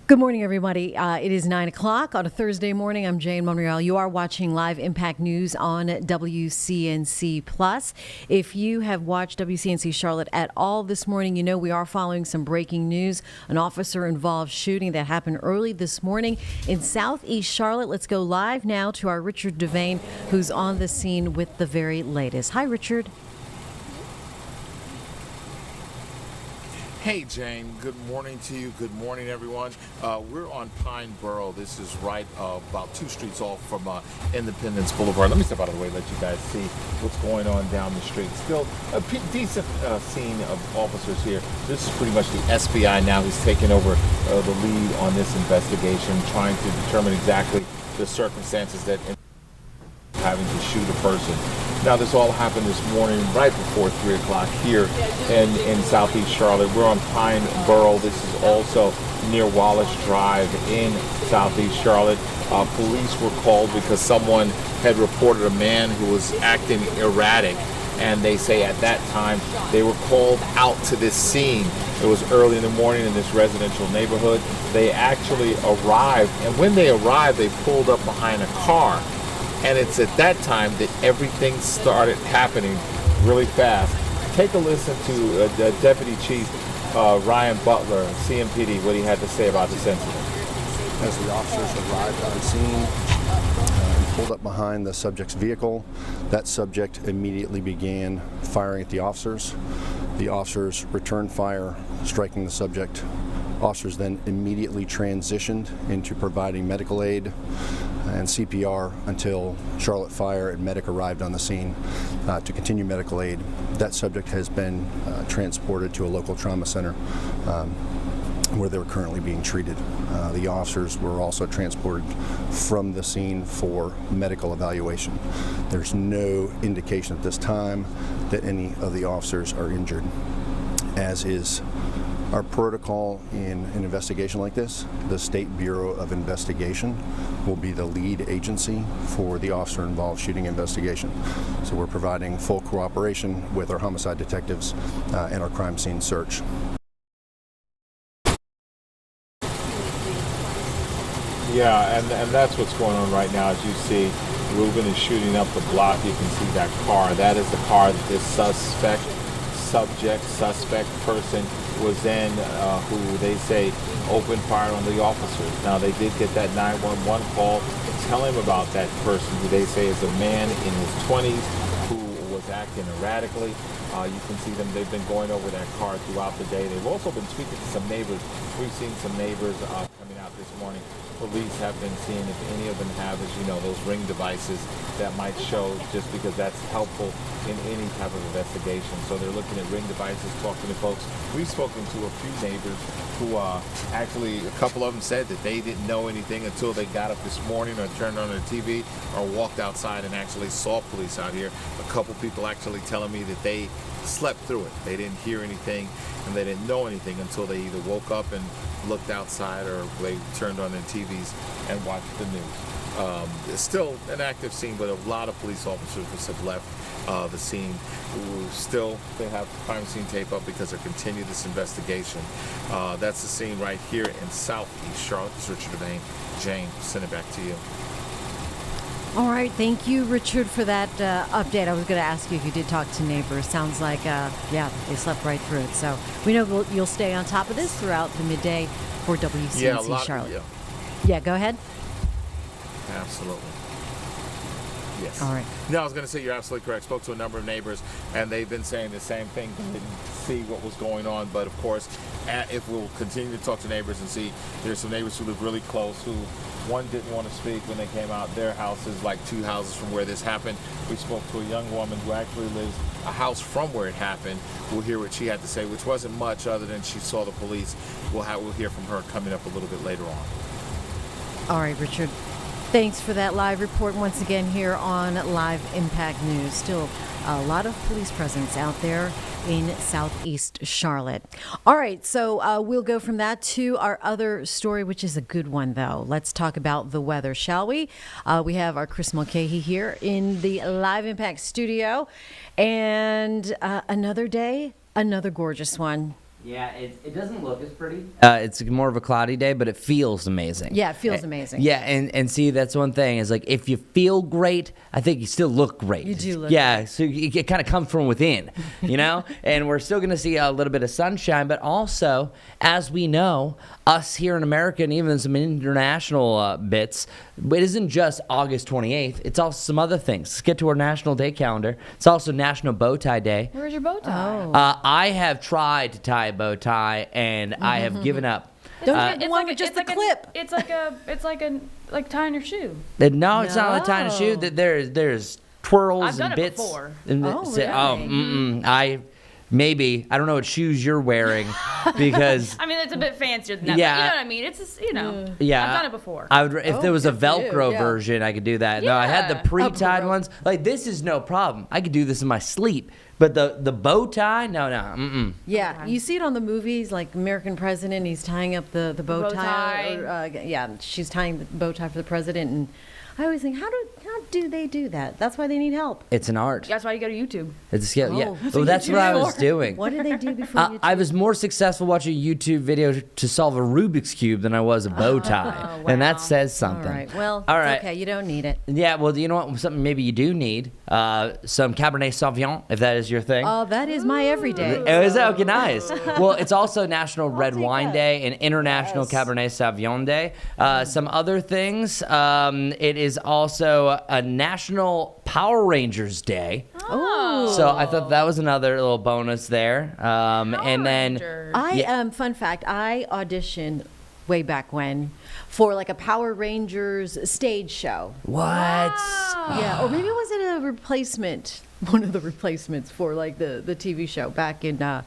Good morning, everybody. It is 9 o'clock on a Thursday morning. I'm Jane Monreal. You are watching Live Impact News on WCNC Plus. If you have watched WCNC Charlotte at all this morning, you know we are following some breaking news. An officer-involved shooting that happened early this morning in Southeast Charlotte. Let's go live now to our Richard Devane, who's on the scene with the very latest. Hi, Richard. Hey, Jane. Good morning to you. Good morning, everyone. We're on Pine Borough. This is right about 2 streets off from Independence Boulevard. Let me step out of the way, let you guys see what's going on down the street. Still a decent scene of officers here. This is pretty much the SBI now who's taken over the lead on this investigation, trying to determine exactly the circumstances that having to shoot a person. Now, this all happened this morning right before 3 o'clock here in Southeast Charlotte. We're on Pine Borough. This is also near Wallace Drive in Southeast Charlotte. Police were called because someone had reported a man who was acting erratic and they say at that time they were called out to this scene. It was early in the morning in this residential neighborhood. They actually arrived, and when they arrived, they pulled up behind a car. And it's at that time that everything started happening really fast. Take a listen to Deputy Chief Ryan Butler, CMPD, what he had to say about this incident. As the officers arrived on scene and pulled up behind the subject's vehicle, that subject immediately began firing at the officers. The officers returned fire, striking the subject. Officers then immediately transitioned into providing medical aid and CPR until Charlotte Fire and medic arrived on the scene to continue medical aid. That subject has been transported to a local trauma center where they were currently being treated. The officers were also transported from the scene for medical evaluation. There's no indication at this time that any of the officers are injured. As is our protocol in an investigation like this, the State Bureau of Investigation will be the lead agency for the officer-involved shooting investigation. So we're providing full cooperation with our homicide detectives and our crime scene search. Yeah, and that's what's going on right now. As you see, Ruben is shooting up the block. You can see that car. That is the car that this suspect person was in, who they say opened fire on the officers. Now, they did get that 911 call telling about that person who they say is a man in his 20s who was acting erratically. You can see them. They've been going over that car throughout the day. They've also been speaking to some neighbors. We've seen some neighbors coming out this morning. Police have been seeing if any of them have, as you know, those ring devices that might show, just because that's helpful in any type of investigation. So they're looking at ring devices, talking to folks. We've spoken to a few neighbors who actually, a couple of them said that they didn't know anything until they got up this morning or turned on their TV or walked outside and actually saw police out here. A couple people actually telling me that they slept through it. They didn't hear anything and they didn't know anything until they either woke up and looked outside or they turned on their TVs and watched the news. It's still an active scene, but a lot of police officers have left the scene. Still, they have crime scene tape up because they're continuing this investigation. That's the scene right here in Southeast Charlotte. This is Richard Devane. Jane, send it back to you. All right, thank you, Richard, for that update. I was going to ask you if you did talk to neighbors. Sounds like, yeah, they slept right through it. So we know you'll stay on top of this throughout the midday for WCNC Charlotte. Yeah, go ahead. Absolutely. Yes. All right. No, I was going to say you're absolutely correct. Spoke to a number of neighbors, and they've been saying the same thing. They didn't see what was going on, but of course, if we'll continue to talk to neighbors and see, there's some neighbors who live really close who one didn't want to speak when they came out. Their house is like 2 houses from where this happened. We spoke to a young woman who actually lives a house from where it happened. We'll hear what she had to say, which wasn't much other than she saw the police. We'll hear from her coming up a little bit later on. All right, Richard. Thanks for that live report once again here on Live Impact News. Still a lot of police presence out there in Southeast Charlotte. All right, so we'll go from that to our other story, which is a good one, though. Let's talk about the weather, shall we? We have our Chris Mulcahy here in the Live Impact studio. And another day, another gorgeous one. Yeah, it doesn't look as pretty. It's more of a cloudy day, but it feels amazing. Yeah, it feels amazing. Yeah, and see, that's one thing is like if you feel great, I think you still look great. You do look great. So it kind of comes from within, you know? And we're still going to see a little bit of sunshine, but also, as we know, us here in America and even some international bits, it isn't just August 28th. It's also some other things. Let's get to our National Day calendar. It's also National Bow Tie Day. Where's your bow tie? Oh. I have tried to tie a bow tie, and I have given up. Don't get one with just the clip. It's like tying your shoe. No, it's not like tying a shoe. No. There's twirls I've done and it bits. before. And Oh, really? I don't know what shoes you're wearing because I mean, it's a bit fancier than that. Yeah. But you know what I mean? It's just, yeah, I've done it before. I would if there was a good for you, Velcro yeah. version, I could do that. No, I had the Yeah. pre-tied ones. Like this is no problem. I could do this in my sleep. But the bow tie, no. Yeah, Okay. you see it on the movies, like American President. He's tying up the bow bow tie. tie. Or, yeah, she's tying the bow tie for the president, and I always think, how do they do that? That's why they need help. It's an art. That's why you go to YouTube. It's a skill. Yeah. Oh. Well, that's what I was doing. What did they do before YouTube? I was more successful watching a YouTube video to solve a Rubik's Cube than I was a bow tie. And that says All something. right. Well, All it's right. okay. You don't need it. Yeah, well, you know what? Something maybe you do need some Cabernet Sauvignon, if that is your thing. Oh, that is my everyday. Oh, is that okay? Nice. Well, it's also National Red take Wine that. Day and International Cabernet Sauvignon Day. Some other things. It is also a National Power Rangers Day. Oh. So I thought that was another little bonus there. And then Rangers. Fun fact, I auditioned way back when for like a Power Rangers stage show. what? Yeah, or maybe was it a replacement? One of the replacements for like the TV show back in, late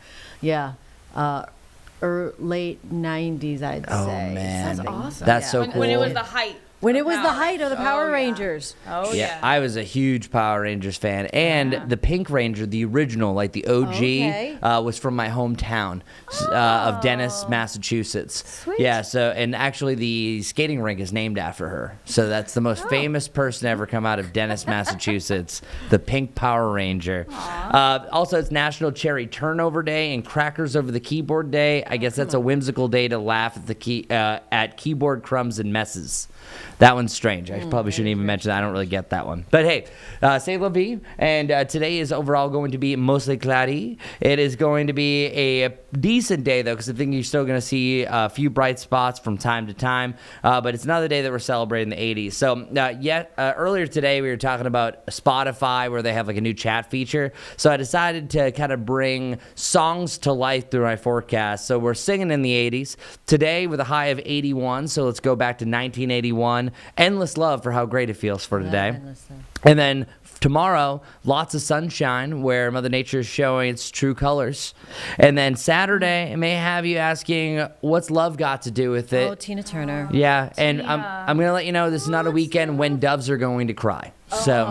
90s, I'd Oh say. man, something. awesome. That's Yeah. so when, cool. when it was the height. When it was the Power height of the Rangers. Power Oh, yeah. Rangers. Oh Yeah, yeah. I was a huge Power Rangers fan, and the Pink Ranger, the original, like the OG, Okay. was from my hometown of Dennis, Massachusetts. Sweet. Yeah, so and actually the skating rink is named after her. So that's the most famous person to ever come out of Dennis, Massachusetts, the Pink Power Ranger. Also, it's National Cherry Turnover Day and Crackers Over the Keyboard Day. I guess that's a whimsical day to laugh at at keyboard crumbs and messes. That one's strange. I probably shouldn't even mention that. I don't really get that one. But hey, c'est la vie. And today is overall going to be mostly cloudy. It is going to be a decent day, though, because I think you're still going to see a few bright spots from time to time. But it's another day that we're celebrating the 80s. So earlier today, we were talking about Spotify, where they have like a new chat feature. So I decided to kind of bring songs to life through my forecast. So we're singing in the 80s. Today, with a high of 81. So let's go back to 1981. Endless love for how great it feels for today. And then tomorrow, lots of sunshine where Mother Nature is showing its true colors. And then Saturday, it may have you asking, what's love got to do with it? Oh, Tina Turner. Yeah, and I'm going to let you know this is not a weekend when doves are going to cry. So,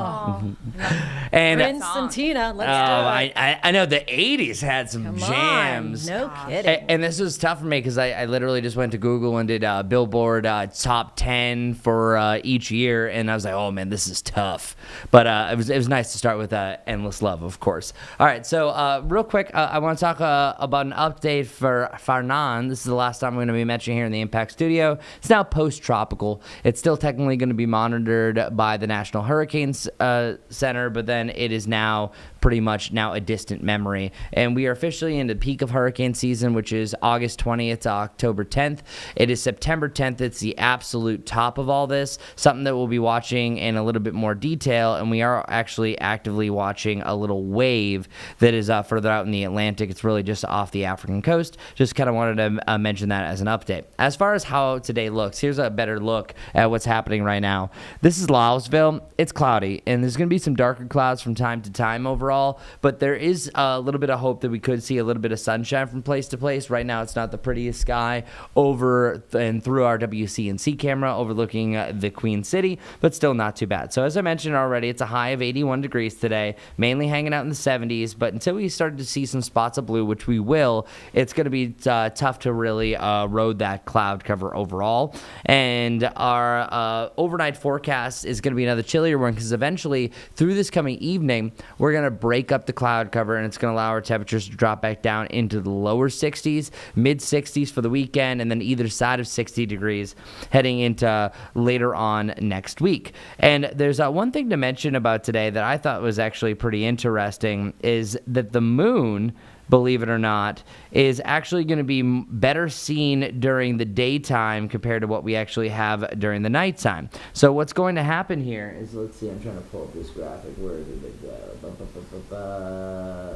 and Prince and Tina, let's do it. I know the 80s had some Come jams. on, no kidding. And this was tough for me because I literally just went to Google and did Billboard top 10 for each year, and I was like, oh man, this is tough. But it was nice to start with Endless Love, of course. All right, so real quick, I want to talk about an update for Farnan. This is the last time I'm going to be mentioning here in the Impact Studio. It's now post-tropical. It's still technically going to be monitored by the National Hurricane Center, but then it is now pretty much now a distant memory. And we are officially in the peak of hurricane season, which is August 20th to October 10th. It is September 10th. It's the absolute top of all this, something that we'll be watching in a little bit more detail. And we are actually actively watching a little wave that is further out in the Atlantic. It's really just off the African coast. Just kind of wanted to mention that as an update. As far as how today looks, here's a better look at what's happening right now. This is Louisville. It's cloudy, and there's going to be some darker clouds from time to time overall, but there is a little bit of hope that we could see a little bit of sunshine from place to place. Right now, it's not the prettiest sky over and through our WCNC camera overlooking the Queen City, but still not too bad. So as I mentioned already, it's a high of 81 degrees today, mainly hanging out in the 70s, but until we start to see some spots of blue, which we will, it's going to be tough to really rode that cloud cover overall. And our overnight forecast is going to be another chillier one because eventually through this coming evening, we're going to break up the cloud cover, and it's going to allow our temperatures to drop back down into the lower 60s, mid 60s for the weekend, and then either side of 60 degrees heading into later on next week. And there's one thing to mention about today that I thought was actually pretty interesting is that the moon, believe it or not, is actually going to be better seen during the daytime compared to what we actually have during the nighttime. So what's going to happen here is, let's see, I'm trying to pull up this graphic. Where did it go?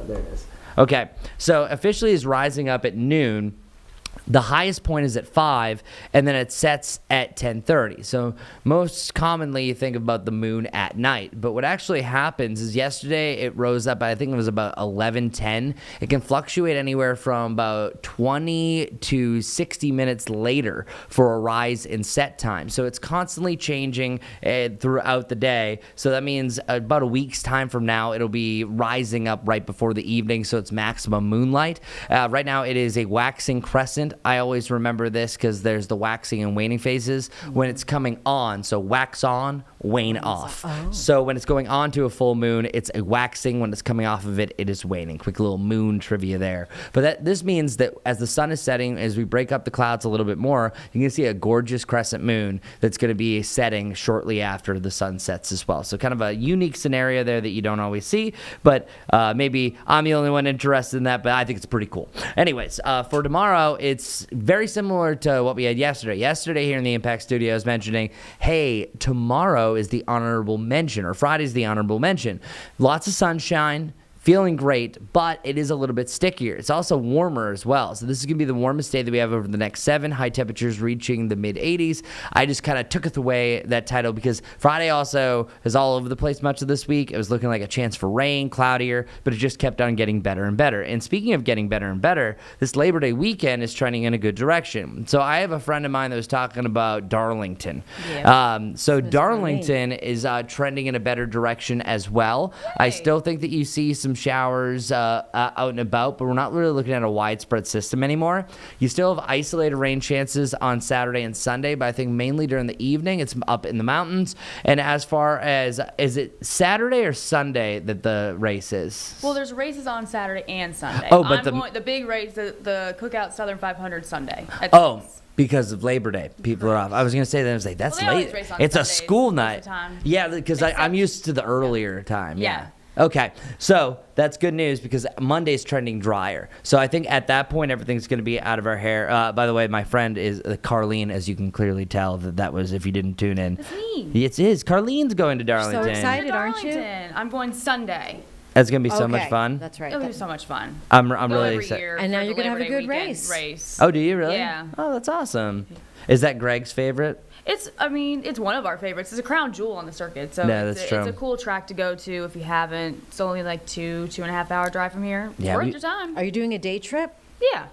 There it is. Okay, so officially is rising up at noon. The highest point is at 5, and then it sets at 10:30. So most commonly you think about the moon at night. But what actually happens is yesterday it rose up, I think it was about 11:10. It can fluctuate anywhere from about 20 to 60 minutes later for a rise in set time. So it's constantly changing throughout the day. So that means about a week's time from now, it'll be rising up right before the evening, so it's maximum moonlight. Right now it is a waxing crescent. I always remember this because there's the waxing and waning phases when it's coming on. So wax on, wane off. So when it's going on to a full moon, it's waxing. When it's coming off of it, it is waning. Quick little moon trivia there. But this means that as the sun is setting, as we break up the clouds a little bit more, you can see a gorgeous crescent moon that's going to be setting shortly after the sun sets as well. So kind of a unique scenario there that you don't always see, but maybe I'm the only one interested in that, but I think it's pretty cool. Anyways, for tomorrow, it's very similar to what we had yesterday. Yesterday here in the Impact Studios mentioning, hey, tomorrow is the honorable mention, or Friday's the honorable mention. Lots of sunshine. Feeling great, but it is a little bit stickier. It's also warmer as well. So this is going to be the warmest day that we have over the next 7. High temperatures reaching the mid-80s. I just kind of took away that title because Friday also is all over the place much of this week. It was looking like a chance for rain, cloudier, but it just kept on getting better and better. And speaking of getting better and better, this Labor Day weekend is trending in a good direction. So I have a friend of mine that was talking about Darlington. Yeah. So Darlington is trending in a better direction as well. I still think that you see some showers out and about, but we're not really looking at a widespread system anymore. You still have isolated rain chances on Saturday and Sunday, but I think mainly during the evening, it's up in the mountains. And as far as, is it Saturday or Sunday that the race is? Well, there's races on Saturday and Sunday. Oh, but the big race, the Cookout Southern 500 Sunday. Because of Labor Day, people are off. I was gonna say that. I was like, that's Well, they always late. race on It's a Sundays school most night. of the time. Yeah, because I'm used to the earlier time. Yeah. Okay, so that's good news because Monday's trending drier. So I think at that point everything's going to be out of our hair. By the way, my friend is Carlene, as you can clearly tell that was if you didn't tune in. That's me. It is. Carlene's going to Darlington. So excited, aren't you? Darlington. I'm going Sunday. That's going to be so much Okay, fun. That's right. It'll be so much fun. I'm Go really every excited. year And now for you're the gonna have a Labor good Day race. race. Oh, do you really? Yeah. Oh, that's awesome. Is that Greg's favorite? It's one of our favorites. It's a crown jewel on the circuit. So Yeah, it's, that's true. it's a cool track to go to if you haven't. It's only like 2.5 hour drive from here. Yeah, Worth your time. Are you doing a day trip? Yeah.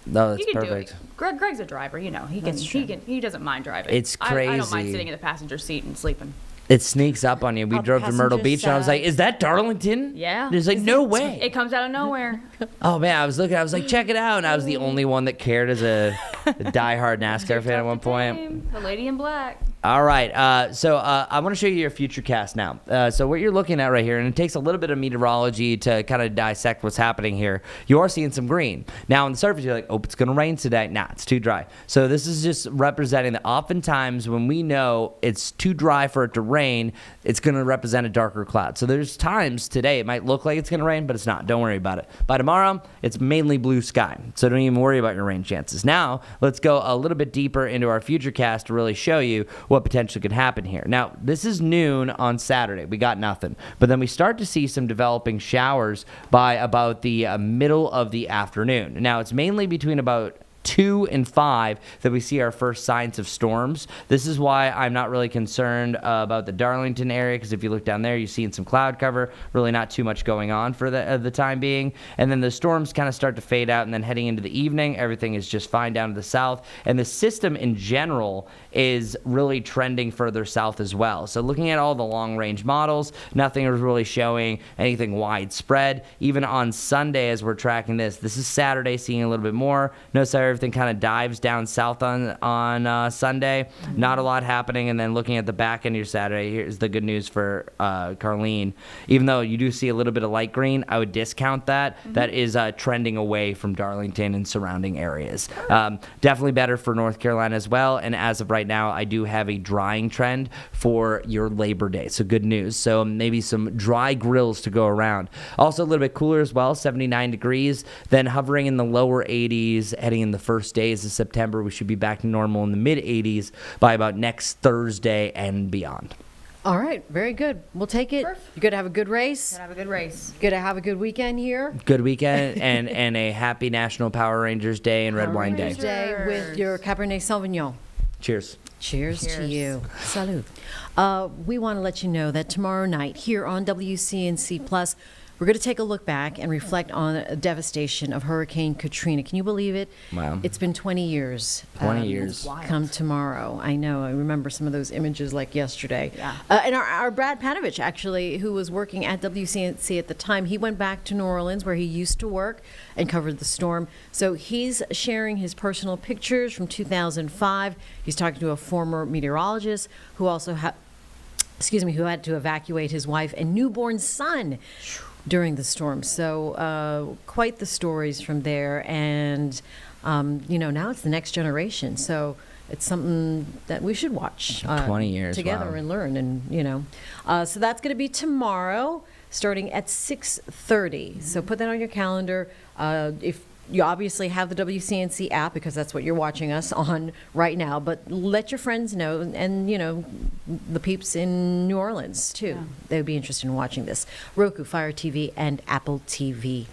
No, that's You can perfect. do it. Greg's a driver, you know. That's true. He doesn't mind driving. It's I don't mind crazy. sitting in the passenger seat and sleeping. It sneaks up on you. We On drove to Myrtle passenger Beach, and I was like, side. "Is that Darlington?" Yeah. There's like no way. It comes out of nowhere. Oh man, I was looking. I was like, check it out. And I was the only one that cared as a diehard NASCAR fan at one point. The lady in black. All right. So I want to show you your future cast now. So what you're looking at right here, and it takes a little bit of meteorology to kind of dissect what's happening here. You are seeing some green. Now on the surface, you're like, oh, it's going to rain today. Nah, it's too dry. So this is just representing that oftentimes when we know it's too dry for it to rain, it's going to represent a darker cloud. So there's times today it might look like it's going to rain, but it's not. Don't worry about it. By tomorrow, it's mainly blue sky. So don't even worry about your rain chances. Now, let's go a little bit deeper into our future cast to really show you what potentially could happen here. Now, this is noon on Saturday. We got nothing. But then we start to see some developing showers by about the middle of the afternoon. Now, it's mainly between about 2 and 5 that we see our first signs of storms. This is why I'm not really concerned about the Darlington area, because if you look down there, you're seeing some cloud cover, really not too much going on for the time being. And then the storms kind of start to fade out, and then heading into the evening, everything is just fine down to the south. And the system in general is really trending further south as well. So looking at all the long-range models, nothing is really showing anything widespread. Even on Sunday, as we're tracking this is Saturday, seeing a little bit more. Notice how everything kind of dives down south on Sunday. Not a lot happening. And then looking at the back end of your Saturday, here's the good news for Carlene. Even though you do see a little bit of light green, I would discount that. That is trending away from Darlington and surrounding areas. Definitely better for North Carolina as well. And as of right now, I do have a drying trend for your Labor Day. So good news. So maybe some dry grills to go around. Also a little bit cooler as well, 79 degrees. Then hovering in the lower 80s, heading in the first days of September. We should be back to normal in the mid 80s by about next Thursday and beyond. All right, very good. We'll take it. Perfect. You're going to have a good race. Gonna have a good race. Going to have a good weekend here. Good weekend and a happy National Power Rangers Day and Red Wine Day. Rangers. Day with your Cabernet Sauvignon. Cheers Cheers. to Cheers. you. Salud. We want to let you know that tomorrow night here on WCNC Plus, we're going to take a look back and reflect on the devastation of Hurricane Katrina. Can you believe it? Wow. It's been 20 years. 20 years. That's wild. Come tomorrow. I know. I remember some of those images like yesterday. Yeah. And our Brad Panovich, actually, who was working at WCNC at the time, he went back to New Orleans where he used to work and covered the storm. So he's sharing his personal pictures from 2005. He's talking to a former meteorologist who also who had to evacuate his wife and newborn son during the storm. So quite the stories from there. And, now it's the next generation. So it's something that we should watch 20 years together wow. and learn. And, so that's going to be tomorrow starting at 6:30. So put that on your calendar. If you obviously have the WCNC app because that's what you're watching us on right now, but let your friends know and, the peeps in New Orleans too. Yeah. They would be interested in watching this. Roku, Fire TV, and Apple TV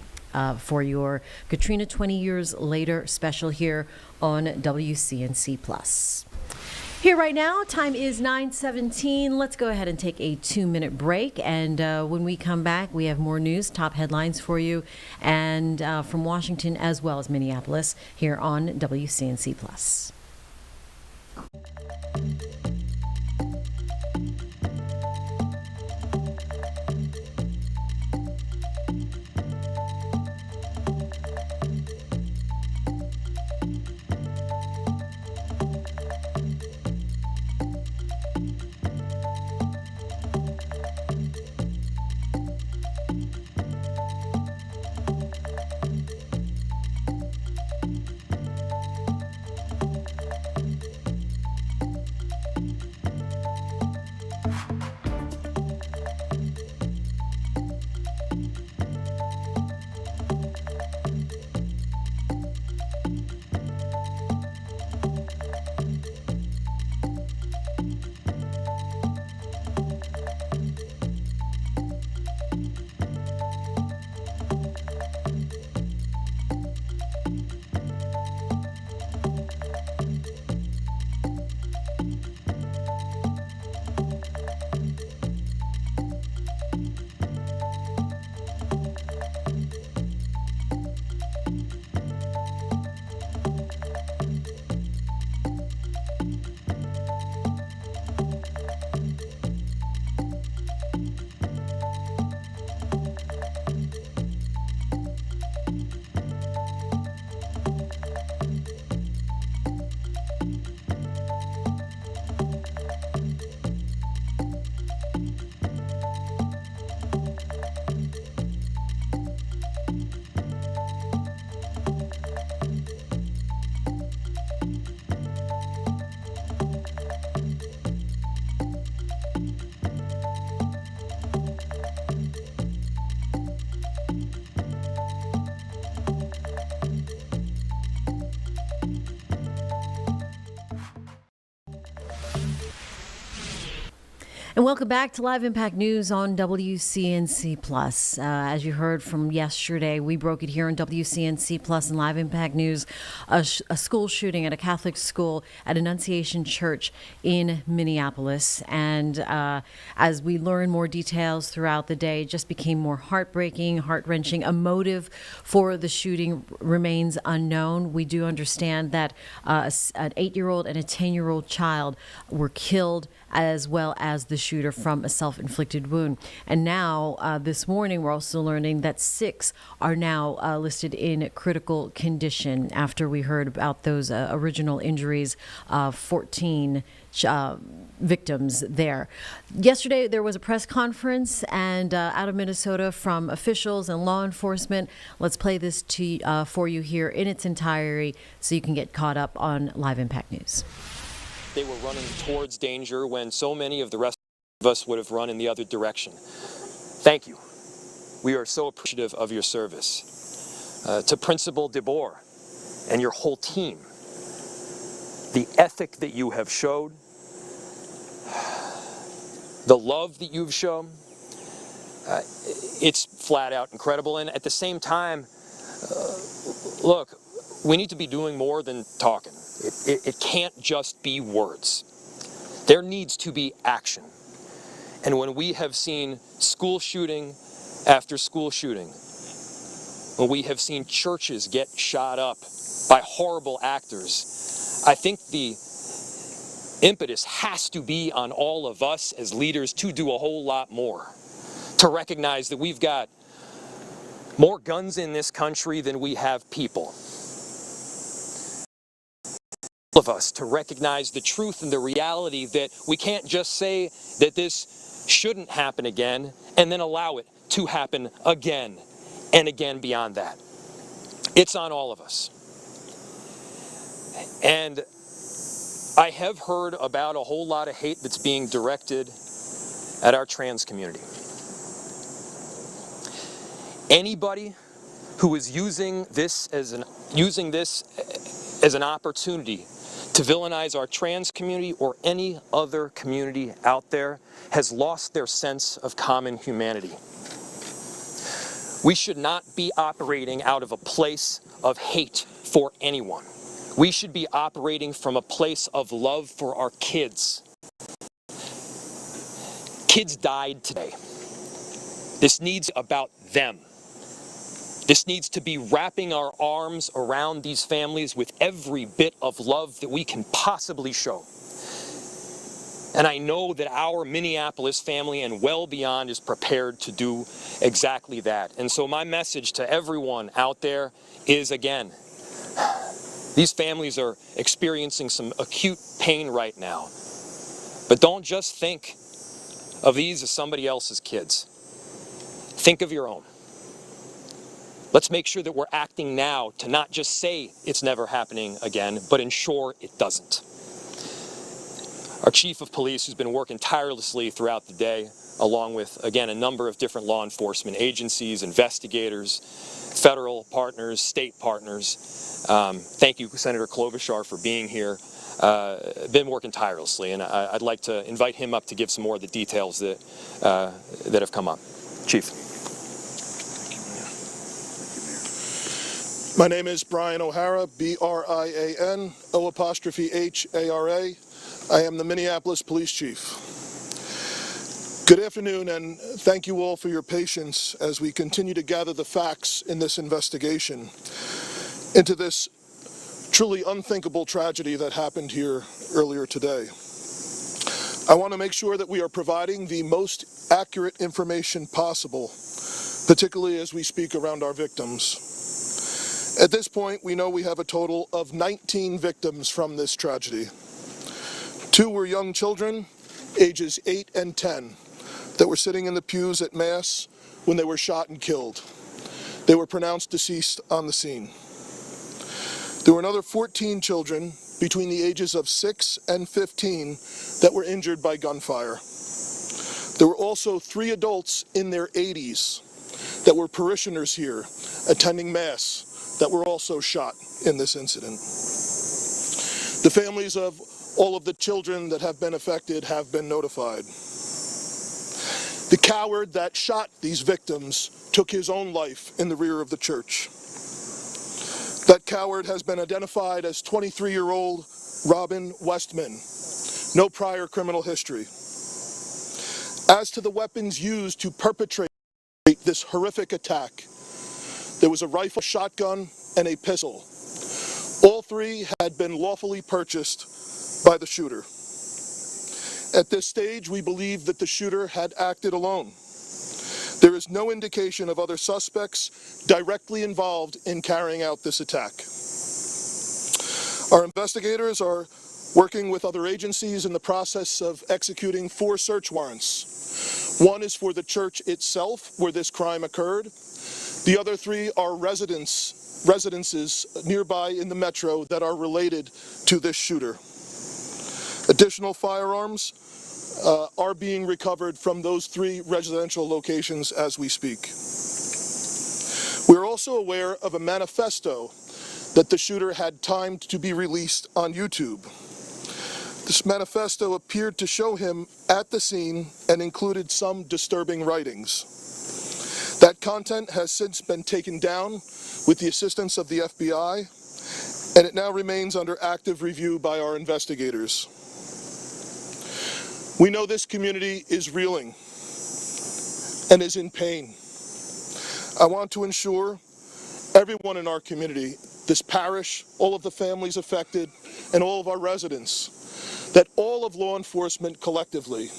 for your Katrina 20 Years Later special here on WCNC Plus. Here right now, time is 9:17. Let's go ahead and take a 2-minute break. And when we come back, we have more news, top headlines for you, and from Washington as well as Minneapolis here on WCNC Plus. And welcome back to Live Impact News on WCNC Plus. As you heard from yesterday, we broke it here on WCNC Plus and Live Impact News, a school shooting at a Catholic school at Annunciation Church in Minneapolis. And as we learn more details throughout the day, it just became more heartbreaking, heart-wrenching. A motive for the shooting remains unknown. We do understand that an 8-year-old and a 10-year-old child were killed, as well as the shooter from a self-inflicted wound. And now, this morning, we're also learning that 6 are now listed in critical condition after we heard about those original injuries of 14 victims there. Yesterday, there was a press conference and out of Minnesota from officials and law enforcement. Let's play this for you here in its entirety so you can get caught up on Live Impact News. They were running towards danger when so many of the rest of us would have run in the other direction. Thank you. We are so appreciative of your service. To Principal DeBoer and your whole team, the ethic that you have showed, the love that you've shown, it's flat out incredible. And at the same time, look, we need to be doing more than talking. It can't just be words. There needs to be action. And when we have seen school shooting after school shooting, when we have seen churches get shot up by horrible actors, I think the impetus has to be on all of us as leaders to do a whole lot more, to recognize that we've got more guns in this country than we have people. of us to recognize the truth and the reality that we can't just say that this shouldn't happen again and then allow it to happen again and again beyond that. It's on all of us. And I have heard about a whole lot of hate that's being directed at our trans community. Anybody who is using this as an opportunity to villainize our trans community or any other community out there has lost their sense of common humanity. We should not be operating out of a place of hate for anyone. We should be operating from a place of love for our kids. Kids died today. This needs about them. This needs to be wrapping our arms around these families with every bit of love that we can possibly show. And I know that our Minneapolis family and well beyond is prepared to do exactly that. And so my message to everyone out there is, again, these families are experiencing some acute pain right now. But don't just think of these as somebody else's kids. Think of your own. Let's make sure that we're acting now to not just say it's never happening again, but ensure it doesn't. Our chief of police, who's been working tirelessly throughout the day, along with, again, a number of different law enforcement agencies, investigators, federal partners, state partners. Thank you, Senator Klobuchar, for being here. Been working tirelessly, and I'd like to invite him up to give some more of the details that have come up. Chief. My name is Brian O'Hara, B-R-I-A-N, O''H-A-R-A. I am the Minneapolis Police Chief. Good afternoon, and thank you all for your patience as we continue to gather the facts in this investigation into this truly unthinkable tragedy that happened here earlier today. I want to make sure that we are providing the most accurate information possible, particularly as we speak around our victims. At this point, we know we have a total of 19 victims from this tragedy. 2 were young children, ages 8 and 10, that were sitting in the pews at Mass when they were shot and killed. They were pronounced deceased on the scene. There were another 14 children between the ages of 6 and 15 that were injured by gunfire. There were also 3 adults in their 80s that were parishioners here attending Mass that were also shot in this incident. The families of all of the children that have been affected have been notified. The coward that shot these victims took his own life in the rear of the church. That coward has been identified as 23-year-old Robin Westman, no prior criminal history. As to the weapons used to perpetrate this horrific attack, there was a rifle, shotgun, and a pistol. All 3 had been lawfully purchased by the shooter. At this stage, we believe that the shooter had acted alone. There is no indication of other suspects directly involved in carrying out this attack. Our investigators are working with other agencies in the process of executing 4 search warrants. 1 is for the church itself, where this crime occurred. The other 3 are residences nearby in the metro that are related to this shooter. Additional firearms are being recovered from those 3 residential locations as we speak. We're also aware of a manifesto that the shooter had timed to be released on YouTube. This manifesto appeared to show him at the scene and included some disturbing writings. That content has since been taken down with the assistance of the FBI, and it now remains under active review by our investigators. We know this community is reeling and is in pain. I want to ensure everyone in our community, this parish, all of the families affected, and all of our residents, that all of law enforcement collectively,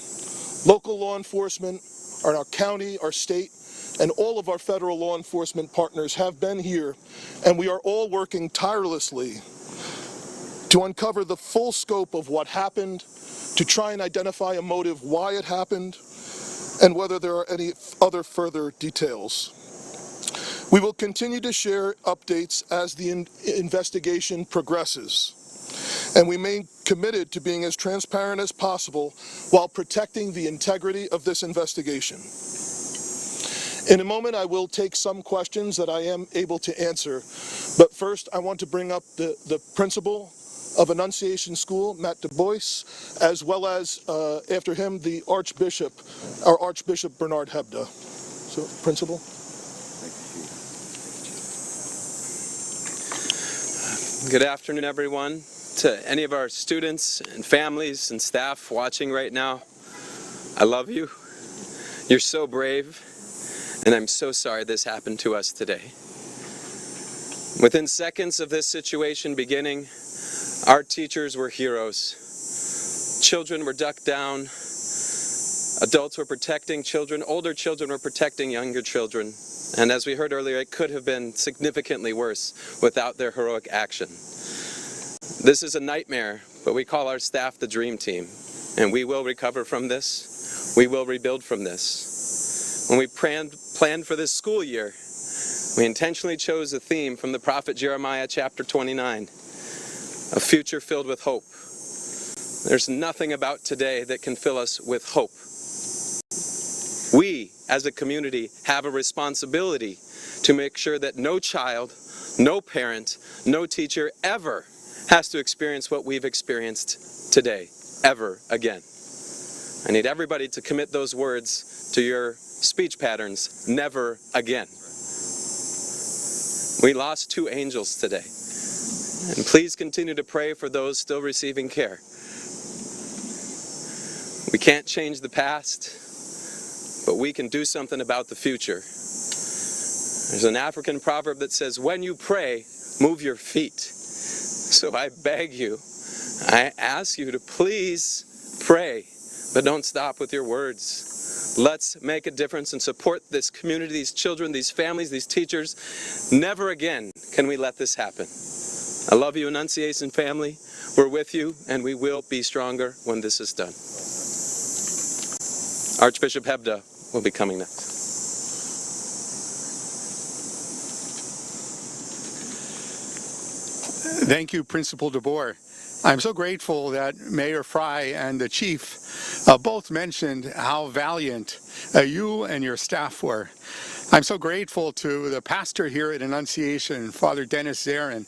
local law enforcement, our county, our state, and all of our federal law enforcement partners have been here, and we are all working tirelessly to uncover the full scope of what happened, to try and identify a motive why it happened, and whether there are any other further details. We will continue to share updates as the investigation progresses, and we remain committed to being as transparent as possible while protecting the integrity of this investigation. In a moment, I will take some questions that I am able to answer, but first I want to bring up the principal of Annunciation School, Matt Du Bois, as well as, after him, the Archbishop, our Archbishop Bernard Hebda. So, Principal. Good afternoon, everyone. To any of our students and families and staff watching right now, I love you. You're so brave, and I'm so sorry this happened to us today. Within seconds of this situation beginning, our teachers were heroes. Children were ducked down. Adults were protecting children. Older children were protecting younger children. And as we heard earlier, it could have been significantly worse without their heroic action. This is a nightmare, but we call our staff the Dream Team. And we will recover from this. We will rebuild from this. When we planned for this school year, we intentionally chose a theme from the prophet Jeremiah chapter 29, a future filled with hope. There's nothing about today that can fill us with hope. We, as a community, have a responsibility to make sure that no child, no parent, no teacher ever has to experience what we've experienced today, ever again. I need everybody to commit those words to your speech patterns, never again. We lost 2 angels today, and please continue to pray for those still receiving care. We can't change the past, but we can do something about the future. There's an African proverb that says, when you pray, move your feet. So I beg you, I ask you to please pray, but don't stop with your words. Let's make a difference and support this community, these children, these families, these teachers. Never again can we let this happen. I love you, Annunciation family. We're with you, and we will be stronger when this is done. Archbishop Hebda will be coming next. Thank you, Principal DeBoer. I'm so grateful that Mayor Fry and the Chief both mentioned how valiant you and your staff were. I'm so grateful to the pastor here at Annunciation, Father Dennis Zarin,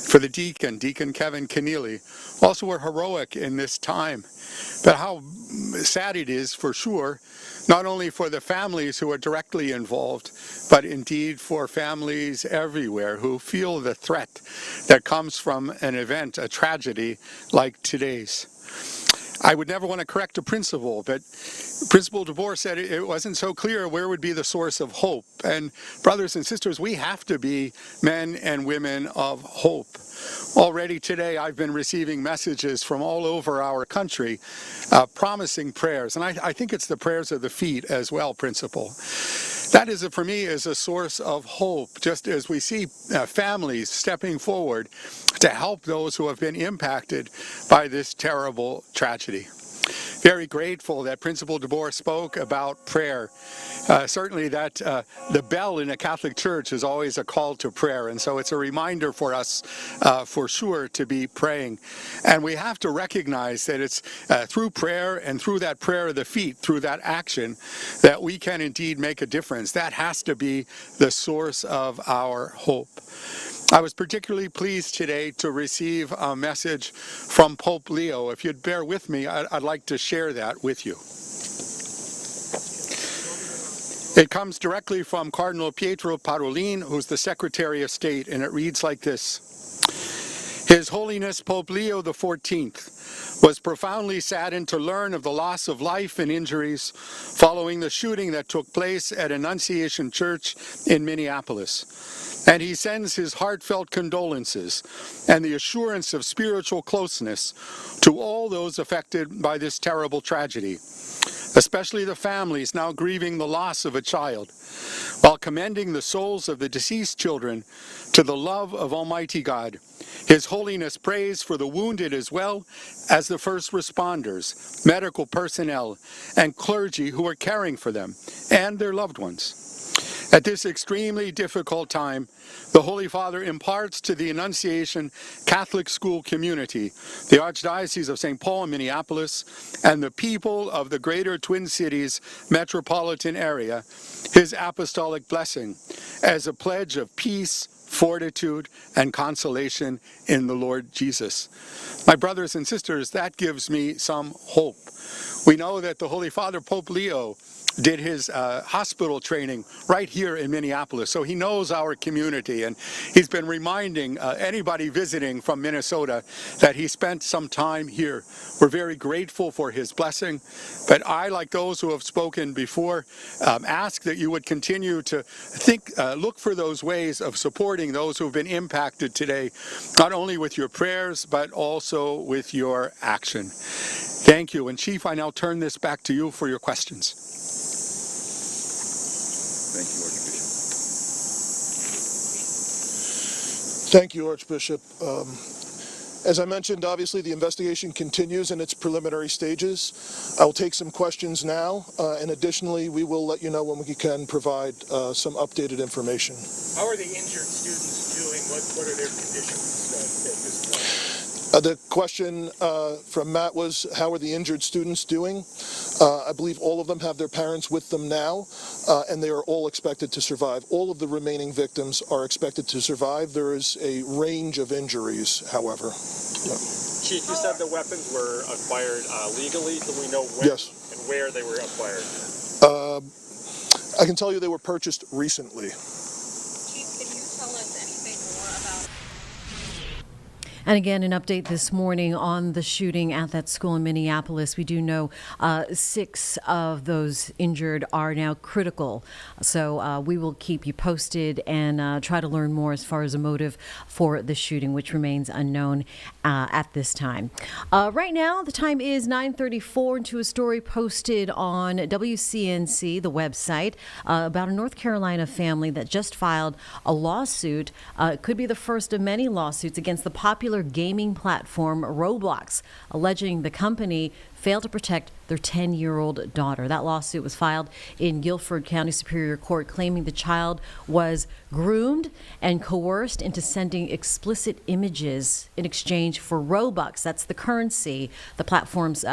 for the deacon, Deacon Kevin Keneally, also were heroic in this time. But how sad it is, for sure, not only for the families who are directly involved, but indeed for families everywhere who feel the threat that comes from an event, a tragedy like today's. I would never want to correct a principal, but Principal DeBoer said it wasn't so clear where would be the source of hope. And brothers and sisters, we have to be men and women of hope. Already today, I've been receiving messages from all over our country promising prayers. And I think it's the prayers of the feet as well, Principal. That is, for me, is a source of hope, just as we see families stepping forward to help those who have been impacted by this terrible tragedy. Very grateful that Principal DeBoer spoke about prayer. Certainly that the bell in a Catholic church is always a call to prayer, and so it's a reminder for us for sure to be praying. And we have to recognize that it's through prayer and through that prayer of the feet, through that action, that we can indeed make a difference. That has to be the source of our hope. I was particularly pleased today to receive a message from Pope Leo. If you'd bear with me, I'd like to share that with you. It comes directly from Cardinal Pietro Parolin, who's the Secretary of State, and it reads like this. His Holiness Pope Leo XIV was profoundly saddened to learn of the loss of life and injuries following the shooting that took place at Annunciation Church in Minneapolis. And he sends his heartfelt condolences and the assurance of spiritual closeness to all those affected by this terrible tragedy. especially the families now grieving the loss of a child, while commending the souls of the deceased children to the love of Almighty God. His Holiness prays for the wounded as well as the first responders, medical personnel, and clergy who are caring for them and their loved ones. At this extremely difficult time, the Holy Father imparts to the Annunciation Catholic school community, the Archdiocese of St. Paul and Minneapolis, and the people of the greater Twin Cities metropolitan area, his apostolic blessing as a pledge of peace, fortitude, and consolation in the Lord Jesus. My brothers and sisters, that gives me some hope. We know that the Holy Father, Pope Leo, did his hospital training right here in Minneapolis, so he knows our community, and he's been reminding anybody visiting from Minnesota that he spent some time here. We're very grateful for his blessing, but I, like those who have spoken before, ask that you would continue to look for those ways of supporting those who have been impacted today, not only with your prayers, but also with your action. Thank you, and Chief, I now turn this back to you for your questions. Thank you, Archbishop. As I mentioned, obviously the investigation continues in its preliminary stages. I will take some questions now, and additionally, we will let you know when we can provide some updated information. How are the injured students doing? What are their conditions at this point? The question from Matt was, how are the injured students doing? I believe all of them have their parents with them now, and they are all expected to survive. All of the remaining victims are expected to survive. There is a range of injuries, however. Chief, you said the weapons were acquired legally. Do we know when Yes. and where they were acquired? I can tell you they were purchased recently. And again, an update this morning on the shooting at that school in Minneapolis. We do know 6 of those injured are now critical. So we will keep you posted and try to learn more as far as a motive for the shooting, which remains unknown at this time. Right now, the time is 9:34, and to a story posted on WCNC, the website, about a North Carolina family that just filed a lawsuit. It could be the first of many lawsuits against the popular gaming platform Roblox, alleging the company failed to protect their 10-year-old daughter. That lawsuit was filed in Guilford County Superior Court, claiming the child was groomed and coerced into sending explicit images in exchange for Robux. That's the currency, the platform's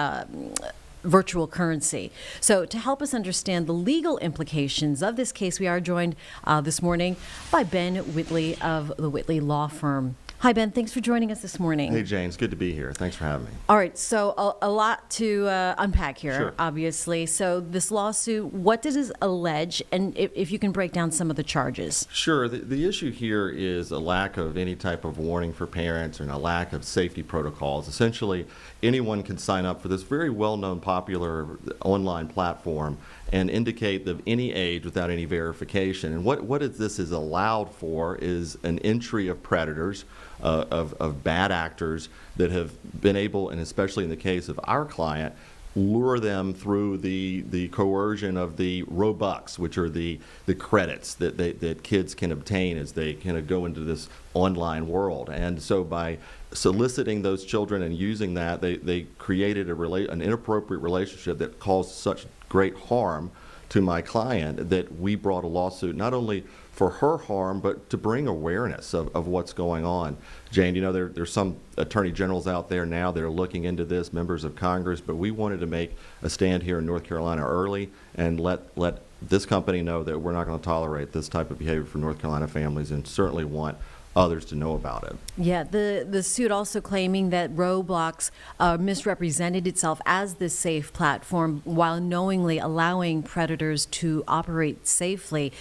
virtual currency. So to help us understand the legal implications of this case, we are joined this morning by Ben Whitley of the Whitley Law Firm. Hi, Ben. Thanks for joining us this morning. Hey, Jane. It's good to be here. Thanks for having me. All right. So a lot to unpack here, Sure. obviously. So this lawsuit, what does it allege? And if you can break down some of the charges. Sure. The issue here is a lack of any type of warning for parents and a lack of safety protocols. Essentially, anyone can sign up for this very well-known popular online platform and indicate of any age without any verification. And what this is allowed for is an entry of predators, of bad actors that have been able, and especially in the case of our client, lure them through the coercion of the Robux, which are the credits that kids can obtain as they kind of go into this online world. And so by soliciting those children and using that, they created an inappropriate relationship that caused such great harm to my client that we brought a lawsuit not only for her harm, but to bring awareness of what's going on. Jane, you know, there's some attorney generals out there now that are looking into this, members of Congress, but we wanted to make a stand here in North Carolina early and let this company know that we're not going to tolerate this type of behavior for North Carolina families, and certainly want others to know about it. Yeah, the suit also claiming that Roblox misrepresented itself as this safe platform while knowingly allowing predators to operate safely.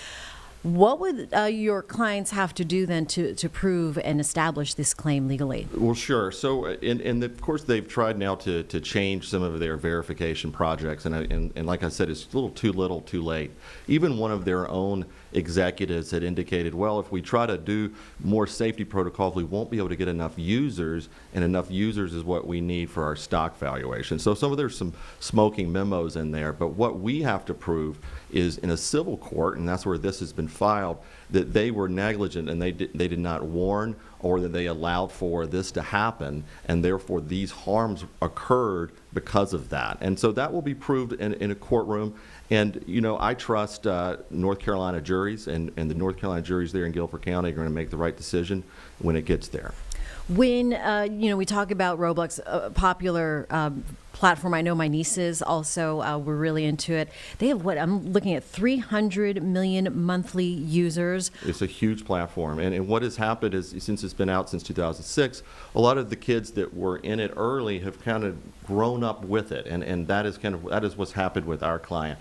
What would your clients have to do then to prove and establish this claim legally? Well, sure. So, and of course, they've tried now to change some of their verification projects, and like I said, it's a little too too late. Even one of their own executives had indicated, well, if we try to do more safety protocols, we won't be able to get enough users, and enough users is what we need for our stock valuation. So there's some smoking memos in there, but what we have to prove is in a civil court, and that's where this has been filed, that they were negligent and they did not warn, or that they allowed for this to happen, and therefore these harms occurred because of that. And so that will be proved in a courtroom. And, I trust North Carolina juries, and the North Carolina juries there in Guilford County are going to make the right decision when it gets there. When, we talk about Roblox, a popular platform, I know my nieces also were really into it. They have I'm looking at 300 million monthly users. It's a huge platform. And what has happened is, since it's been out since 2006, a lot of the kids that were in it early have kind of grown up with it. And that is what's happened with our client,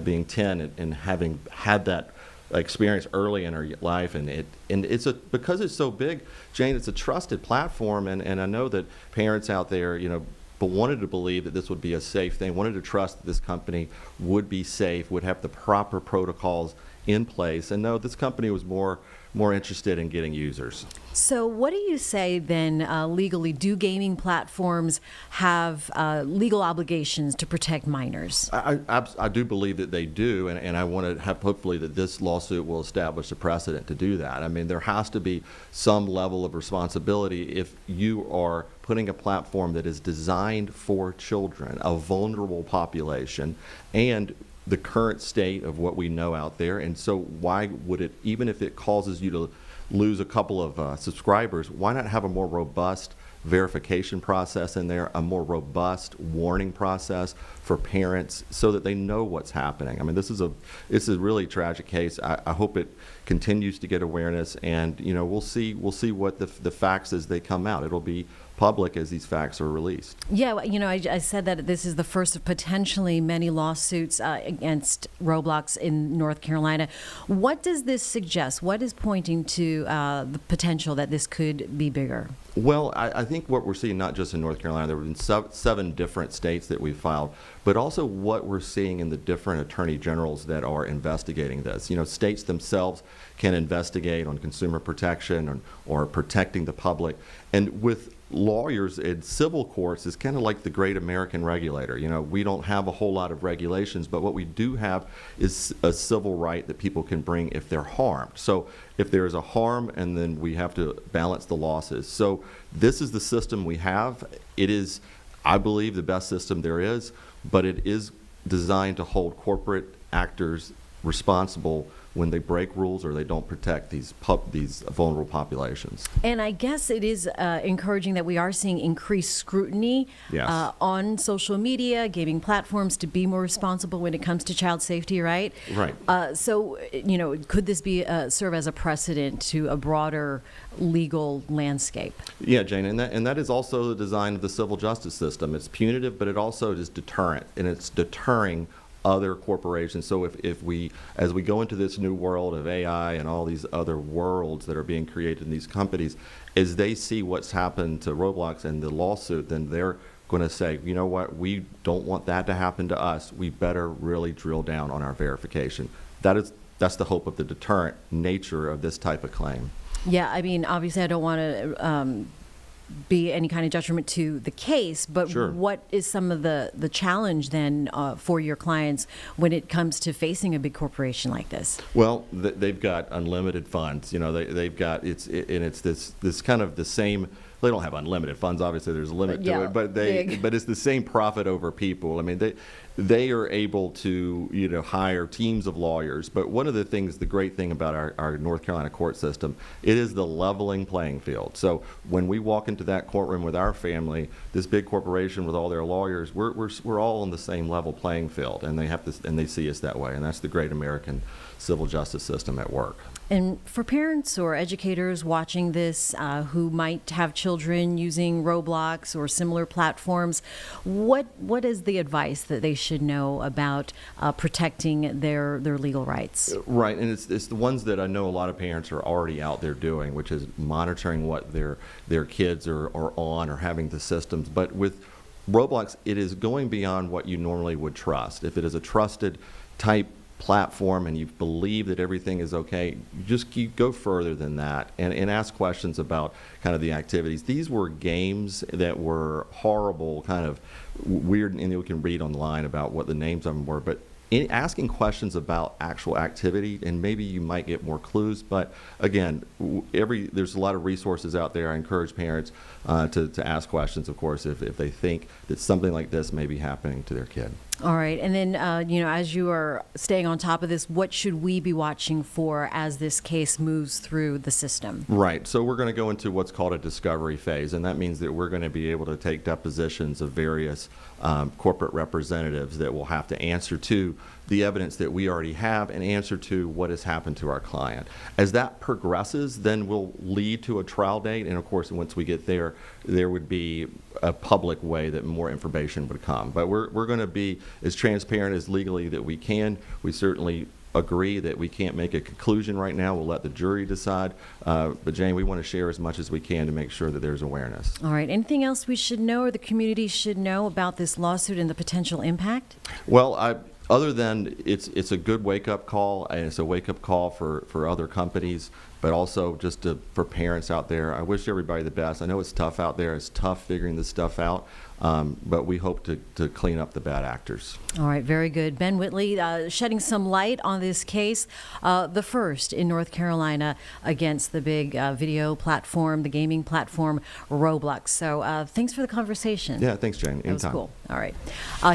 being 10 and having had that experience early in her life, and it's because it's so big, Jane, it's a trusted platform, and I know that parents out there, but wanted to believe that this would be a safe thing, wanted to trust that this company would be safe, would have the proper protocols in place, and no, this company was more interested in getting users. So what do you say then legally? Do gaming platforms have legal obligations to protect minors? I do believe that they do, and I want to have hopefully that this lawsuit will establish a precedent to do that. I mean, there has to be some level of responsibility if you are putting a platform that is designed for children, a vulnerable population, and the current state of what we know out there. And so why would it, even if it causes you to lose a couple of subscribers, why not have a more robust verification process in there, a more robust warning process for parents so that they know what's happening? I mean, this is a really tragic case. I hope it continues to get awareness, and we'll see what the facts as they come out. It'll be public as these facts are released. Yeah, I said that this is the first of potentially many lawsuits against Roblox in North Carolina. What does this suggest? What is pointing to the potential that this could be bigger? Well, I think what we're seeing, not just in North Carolina, there have been 7 different states that we've filed, but also what we're seeing in the different attorney generals that are investigating this. States themselves can investigate on consumer protection or protecting the public. And with lawyers in civil courts is kind of like the great American regulator. We don't have a whole lot of regulations, but what we do have is a civil right that people can bring if they're harmed. So if there is a harm, and then we have to balance the losses. So this is the system we have. It is, I believe, the best system there is, but it is designed to hold corporate actors responsible when they break rules or they don't protect these vulnerable populations. And I guess it is encouraging that we are seeing increased scrutiny on social media, gaming platforms to be more responsible when it comes to child safety, right? Right. So, could this be serve as a precedent to a broader legal landscape? Yeah, Jane, and that is also the design of the civil justice system. It's punitive, but it also is deterrent, and it's deterring other corporations. So as we go into this new world of AI and all these other worlds that are being created in these companies, as they see what's happened to Roblox and the lawsuit, then they're going to say, you know what, we don't want that to happen to us. We better really drill down on our verification. That's the hope of the deterrent nature of this type of claim. Yeah, I mean, obviously I don't want to be any kind of detriment to the case, but Sure. What is some of the challenge then for your clients when it comes to facing a big corporation like this? Well, they've got unlimited funds. They've got it's this kind of the same. They don't have unlimited funds. Obviously, there's a limit to it, but it's the same profit over people. I mean, they are able to hire teams of lawyers. But one of the great thing about our North Carolina court system, it is the leveling playing field. So when we walk into that courtroom with our family, this big corporation with all their lawyers, we're all on the same level playing field, and they see us that way, and that's the great American civil justice system at work. And for parents or educators watching this who might have children using Roblox or similar platforms, what is the advice that they should know about protecting their legal rights? Right, and it's the ones that I know a lot of parents are already out there doing, which is monitoring what their kids are on or having the systems. But with Roblox, it is going beyond what you normally would trust. If it is a trusted type platform and you believe that everything is okay, you go further than that and ask questions about kind of the activities. These were games that were horrible, kind of weird, and you can read online about what the names of them were, but asking questions about actual activity, and maybe you might get more clues. But again, there's a lot of resources out there. I encourage parents to ask questions, of course, if they think that something like this may be happening to their kid. All right. And then, as you are staying on top of this, what should we be watching for as this case moves through the system? Right. So we're going to go into what's called a discovery phase, and that means that we're going to be able to take depositions of various corporate representatives that will have to answer to the evidence that we already have and answer to what has happened to our client. As that progresses, then we'll lead to a trial date, and of course, once we get there, there would be a public way that more information would come. But we're going to be as transparent as legally that we can. We certainly agree that we can't make a conclusion right now. We'll let the jury decide. But Jane, we want to share as much as we can to make sure that there's awareness. All right. Anything else we should know or the community should know about this lawsuit and the potential impact? Well, other than it's a good wake-up call, and it's a wake-up call for other companies, but also just for parents out there. I wish everybody the best. I know it's tough out there. It's tough figuring this stuff out, but we hope to clean up the bad actors. All right, very good. Ben Whitley shedding some light on this case, the first in North Carolina against the big video platform, the gaming platform, Roblox. So thanks for the conversation. Yeah, thanks, Jane. That was cool. All right.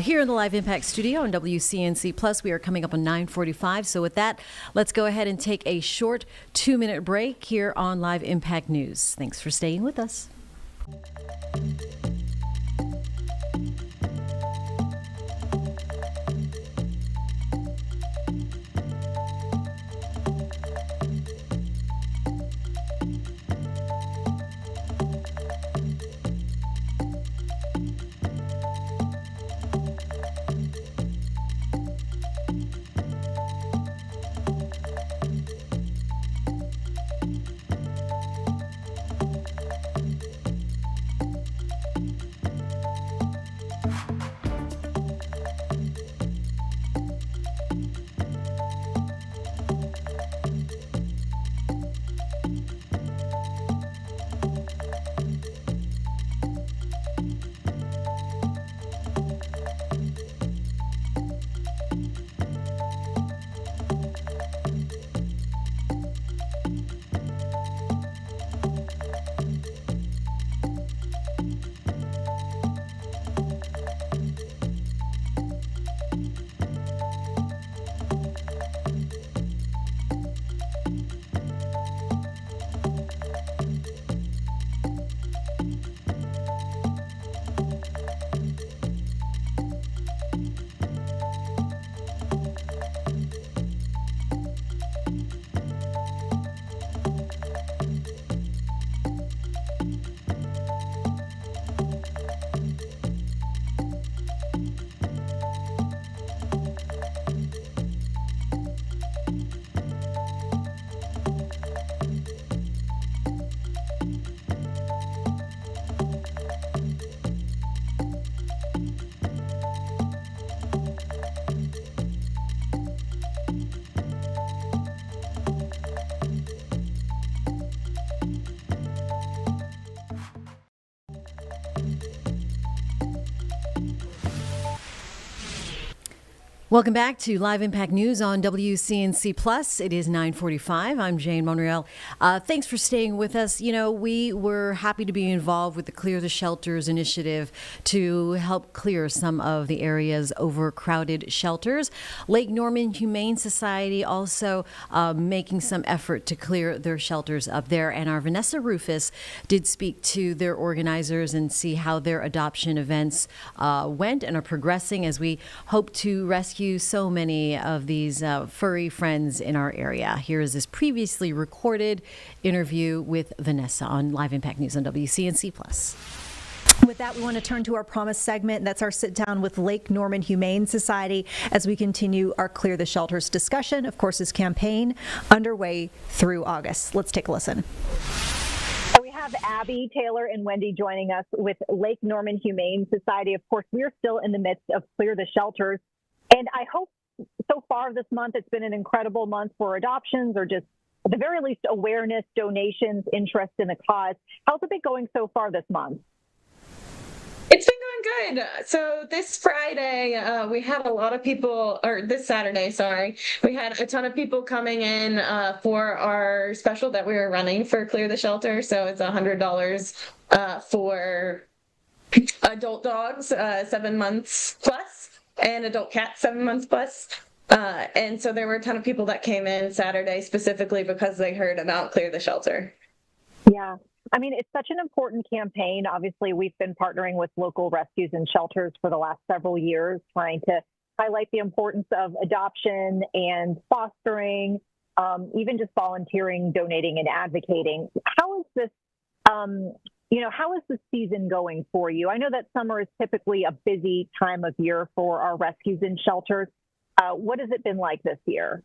Here in the Live Impact studio on WCNC Plus, we are coming up on 9:45. So with that, let's go ahead and take a short 2-minute break here on Live Impact News. Thanks for staying with us. Welcome back to Live Impact News on WCNC Plus. It is 9:45. I'm Jane Monreal. Thanks for staying with us. You know, we were happy to be involved with the Clear the Shelters initiative to help clear some of the area's overcrowded shelters. Lake Norman Humane Society also making some effort to clear their shelters up there. And our Vanessa Rufus did speak to their organizers and see how their adoption events went and are progressing as we hope to rescue so many of these furry friends in our area. Here is this previously recorded interview with Vanessa on Live Impact News on WCNC Plus. With that, we want to turn to our promised segment. That's our sit down with Lake Norman Humane Society as we continue our Clear the Shelters discussion. Of course, this campaign underway through August. Let's take a listen. We have Abby, Taylor, and Wendy joining us with Lake Norman Humane Society. Of course, we're still in the midst of Clear the Shelters. And I hope so far this month, it's been an incredible month for adoptions, or just at the very least awareness, donations, interest in the cause. How's it been going so far this month? It's been going good. So this Friday, we had a lot of people, or this Saturday, sorry, we had a ton of people coming in for our special that we were running for Clear the Shelter. So it's $100 for adult dogs 7 months plus and adult cats 7 months plus. And so there were a ton of people that came in Saturday specifically because they heard about Clear the Shelter. Yeah. I mean, it's such an important campaign. Obviously, we've been partnering with local rescues and shelters for the last several years, trying to highlight the importance of adoption and fostering, even just volunteering, donating, and advocating. How is this, how is the season going for you? I know that summer is typically a busy time of year for our rescues and shelters. What has it been like this year?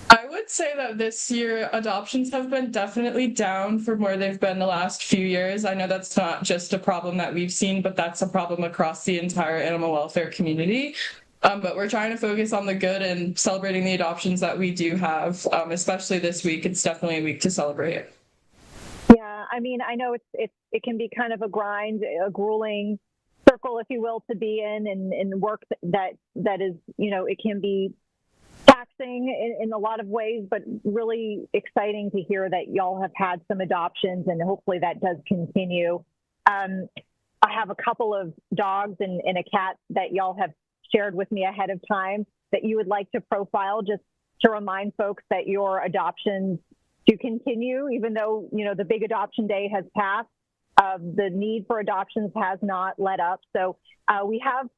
I would say that this year adoptions have been definitely down from where they've been the last few years. I know that's not just a problem that we've seen, but that's a problem across the entire animal welfare community. But we're trying to focus on the good and celebrating the adoptions that we do have, especially this week. It's definitely a week to celebrate. Yeah, I mean, I know it can be kind of a grind, a grueling circle, if you will, to be in, and work that is, it can be taxing in a lot of ways, but really exciting to hear that y'all have had some adoptions, and hopefully that does continue. I have a couple of dogs and a cat that y'all have shared with me ahead of time that you would like to profile, just to remind folks that your adoptions do continue, even though, the big adoption day has passed. The need for adoptions has not let up. So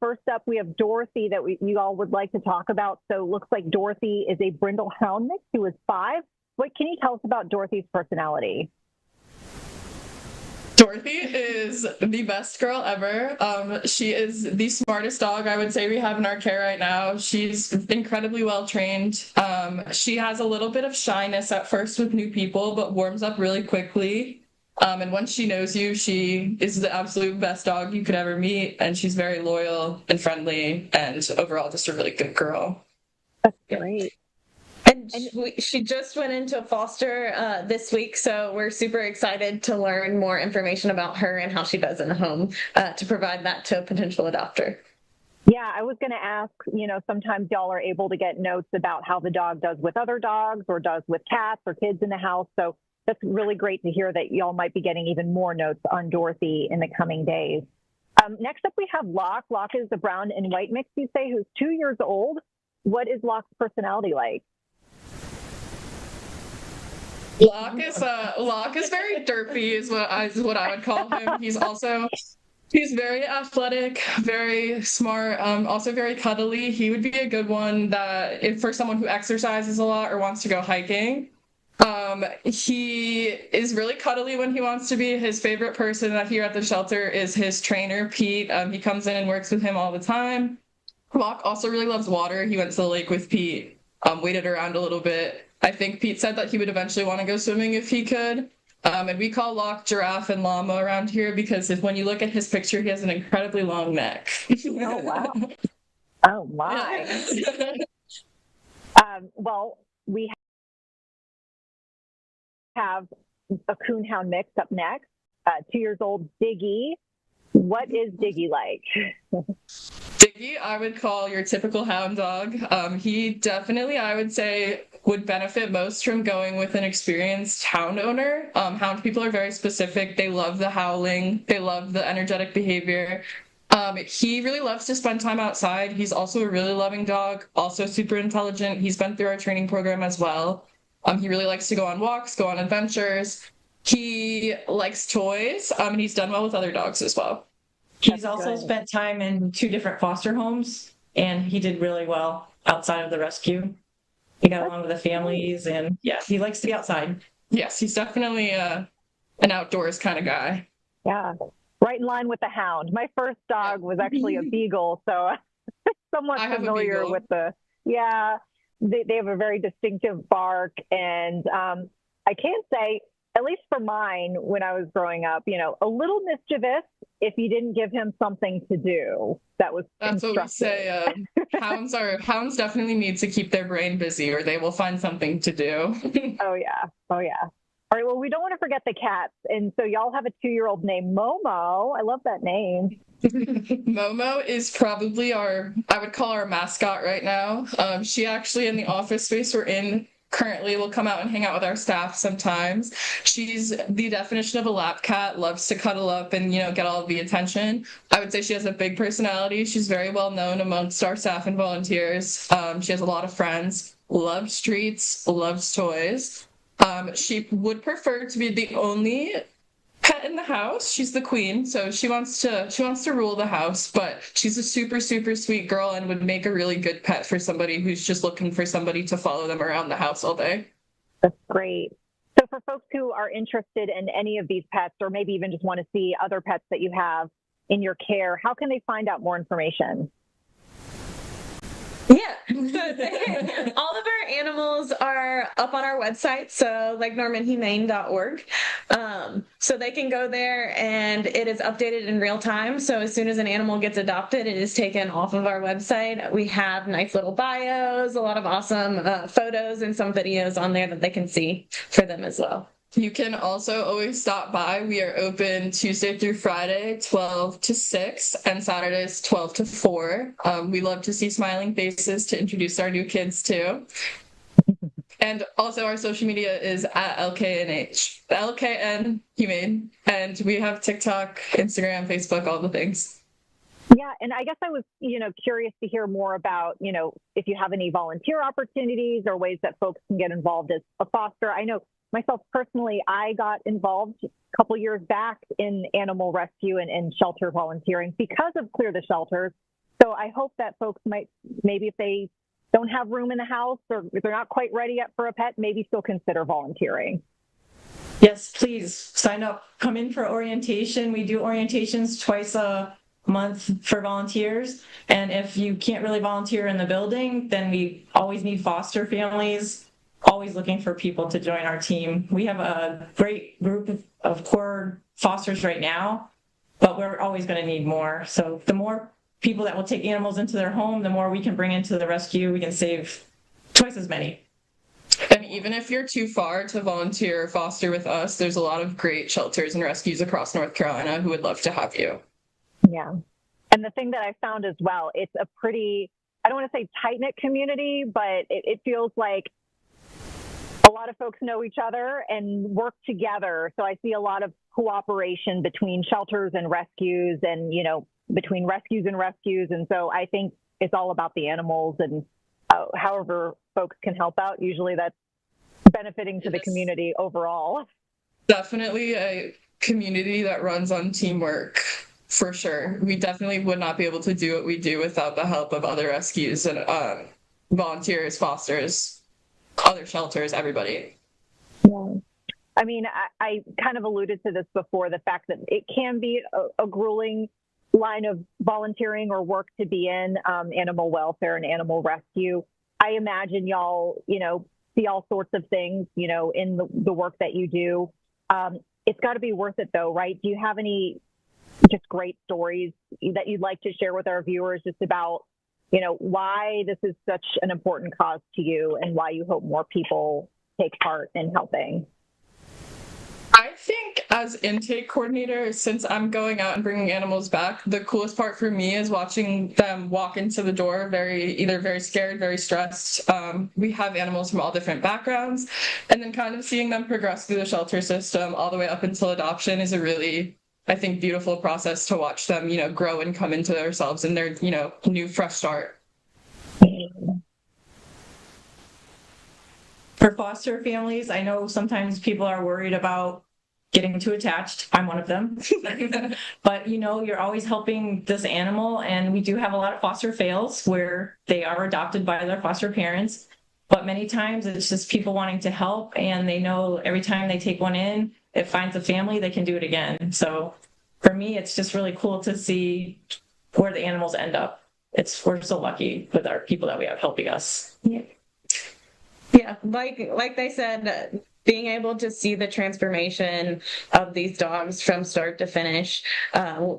first up, we have Dorothy that you all would like to talk about. So it looks like Dorothy is a brindle hound mix who is 5. What can you tell us about Dorothy's personality? Dorothy is the best girl ever. She is the smartest dog I would say we have in our care right now. She's incredibly well trained. She has a little bit of shyness at first with new people, but warms up really quickly. And once she knows you, she is the absolute best dog you could ever meet. And she's very loyal and friendly, and overall just a really good girl. That's great. And she just went into foster this week, so we're super excited to learn more information about her and how she does in the home to provide that to a potential adopter. Yeah, I was going to ask, sometimes y'all are able to get notes about how the dog does with other dogs or does with cats or kids in the house. So that's really great to hear that y'all might be getting even more notes on Dorothy in the coming days. Next up, we have Locke. Locke is the brown and white mix, you say, who's 2 years old. What is Locke's personality like? Locke is very derpy, is what I would call him. He's very athletic, very smart, also very cuddly. He would be a good one for someone who exercises a lot or wants to go hiking. He is really cuddly when he wants to be. His favorite person here at the shelter is his trainer, Pete. He comes in and works with him all the time. Locke also really loves water. He went to the lake with Pete, waded around a little bit. I think Pete said that he would eventually want to go swimming if he could. And we call Locke giraffe and llama around here because when you look at his picture, he has an incredibly long neck. Oh, wow. Oh, my. Well, we have a coonhound mix up next. 2 years old, Diggy. What is Diggy like? Diggy, I would call your typical hound dog. He definitely, I would say, would benefit most from going with an experienced hound owner. Hound people are very specific. They love the howling. They love the energetic behavior. He really loves to spend time outside. He's also a really loving dog, also super intelligent. He's been through our training program as well. He really likes to go on walks, go on adventures. He likes toys, and he's done well with other dogs as well. He's also spent time in 2 different foster homes, and he did really well outside of the rescue. He got along with the families, and yeah, he likes to be outside. Yes, he's definitely an outdoors kind of guy. Yeah, right in line with the hound. My first dog was actually a beagle, so somewhat familiar with they have a very distinctive bark, and I can say at least for mine, when I was growing up, a little mischievous if you didn't give him something to do that was That's what we say. Hounds definitely need to keep their brain busy, or they will find something to do. Oh yeah. All right. Well, we don't want to forget the cats, and so y'all have a 2-year-old named Momo. I love that name. Momo is probably I would call our mascot right now. She actually in the office space we're in currently will come out and hang out with our staff sometimes. She's the definition of a lap cat, loves to cuddle up and, get all of the attention. I would say she has a big personality. She's very well known amongst our staff and volunteers. She has a lot of friends, loves treats, loves toys. She would prefer to be the only pet in the house. She's the queen, so she wants to rule the house, but she's a super, super sweet girl and would make a really good pet for somebody who's just looking for somebody to follow them around the house all day. That's great. So for folks who are interested in any of these pets, or maybe even just want to see other pets that you have in your care, how can they find out more information? Yeah, all of our animals are up on our website, so lakenormanhumane.org. So they can go there and it is updated in real time. So as soon as an animal gets adopted, it is taken off of our website. We have nice little bios, a lot of awesome photos and some videos on there that they can see for them as well. You can also always stop by. We are open Tuesday through Friday, 12 to 6, and Saturdays, 12 to 4. We love to see smiling faces to introduce our new kids to. And also our social media is at LKNH, LKN Humane. And we have TikTok, Instagram, Facebook, all the things. Yeah, and I guess I was, curious to hear more about, if you have any volunteer opportunities or ways that folks can get involved as a foster. I know myself personally, I got involved a couple years back in animal rescue and shelter volunteering because of Clear the Shelters. So I hope that folks might, maybe if they don't have room in the house or if they're not quite ready yet for a pet, maybe still consider volunteering. Yes, please sign up. Come in for orientation. We do orientations twice a month for volunteers. And if you can't really volunteer in the building, then we always need foster families. Always looking for people to join our team. We have a great group of core fosters right now, but we're always going to need more. So the more people that will take animals into their home, the more we can bring into the rescue. We can save twice as many. And even if you're too far to volunteer or foster with us, there's a lot of great shelters and rescues across North Carolina who would love to have you. Yeah. And the thing that I found as well, it's a pretty, I don't want to say tight-knit community, but it feels like a lot of folks know each other and work together. So I see a lot of cooperation between shelters and rescues and, between rescues and rescues. And so I think it's all about the animals and however folks can help out. Usually that's benefiting to the community overall. Definitely a community that runs on teamwork, for sure. We definitely would not be able to do what we do without the help of other rescues and volunteers, fosters, other shelters, everybody. Yeah. I mean, I kind of alluded to this before, the fact that it can be a grueling line of volunteering or work to be in, animal welfare and animal rescue. I imagine y'all, see all sorts of things, in the work that you do. It's got to be worth it though, right? Do you have any just great stories that you'd like to share with our viewers just about, why this is such an important cause to you and why you hope more people take part in helping? I think as intake coordinator, since I'm going out and bringing animals back, the coolest part for me is watching them walk into the door either very scared, very stressed. We have animals from all different backgrounds, and then kind of seeing them progress through the shelter system all the way up until adoption is a really, I think, beautiful process to watch them, grow and come into themselves and their, new fresh start. For foster families, I know sometimes people are worried about getting too attached. I'm one of them. But, you're always helping this animal, and we do have a lot of foster fails where they are adopted by their foster parents. But many times it's just people wanting to help, and they know every time they take one in, it finds a family, they can do it again. So for me, it's just really cool to see where the animals end up. We're so lucky with our people that we have helping us. Yeah, like they said, being able to see the transformation of these dogs from start to finish.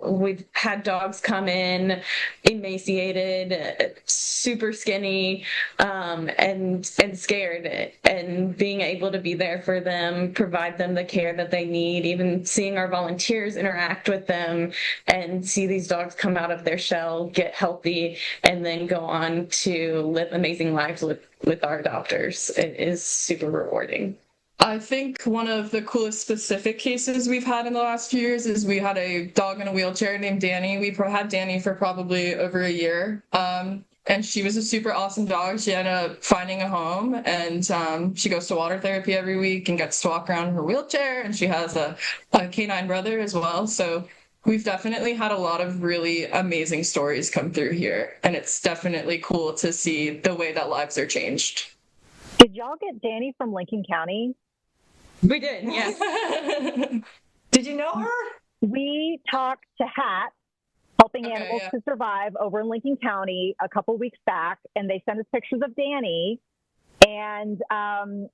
We've had dogs come in emaciated, super skinny, and scared, and being able to be there for them, provide them the care that they need, even seeing our volunteers interact with them and see these dogs come out of their shell, get healthy, and then go on to live amazing lives with our adopters. It is super rewarding. I think one of the coolest specific cases we've had in the last few years is we had a dog in a wheelchair named Danny. We had Danny for probably over a year. And she was a super awesome dog. She ended up finding a home, and she goes to water therapy every week and gets to walk around in her wheelchair, and she has a canine brother as well. So we've definitely had a lot of really amazing stories come through here, and it's definitely cool to see the way that lives are changed. Did y'all get Danny from Lincoln County? We did, yes. Did you know her? We talked to Hat, Helping Animals to Survive, over in Lincoln County a couple weeks back, and they sent us pictures of Danny and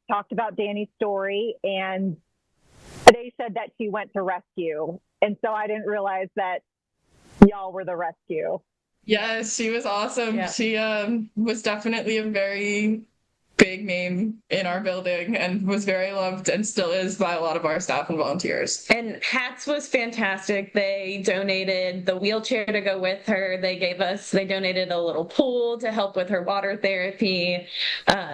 talked about Danny's story, and they said that she went to rescue. And so I didn't realize that y'all were the rescue. Yes, she was awesome. Yeah. She was definitely a very big name in our building and was very loved and still is by a lot of our staff and volunteers. And Hats was fantastic. They donated the wheelchair to go with her. They donated a little pool to help with her water therapy.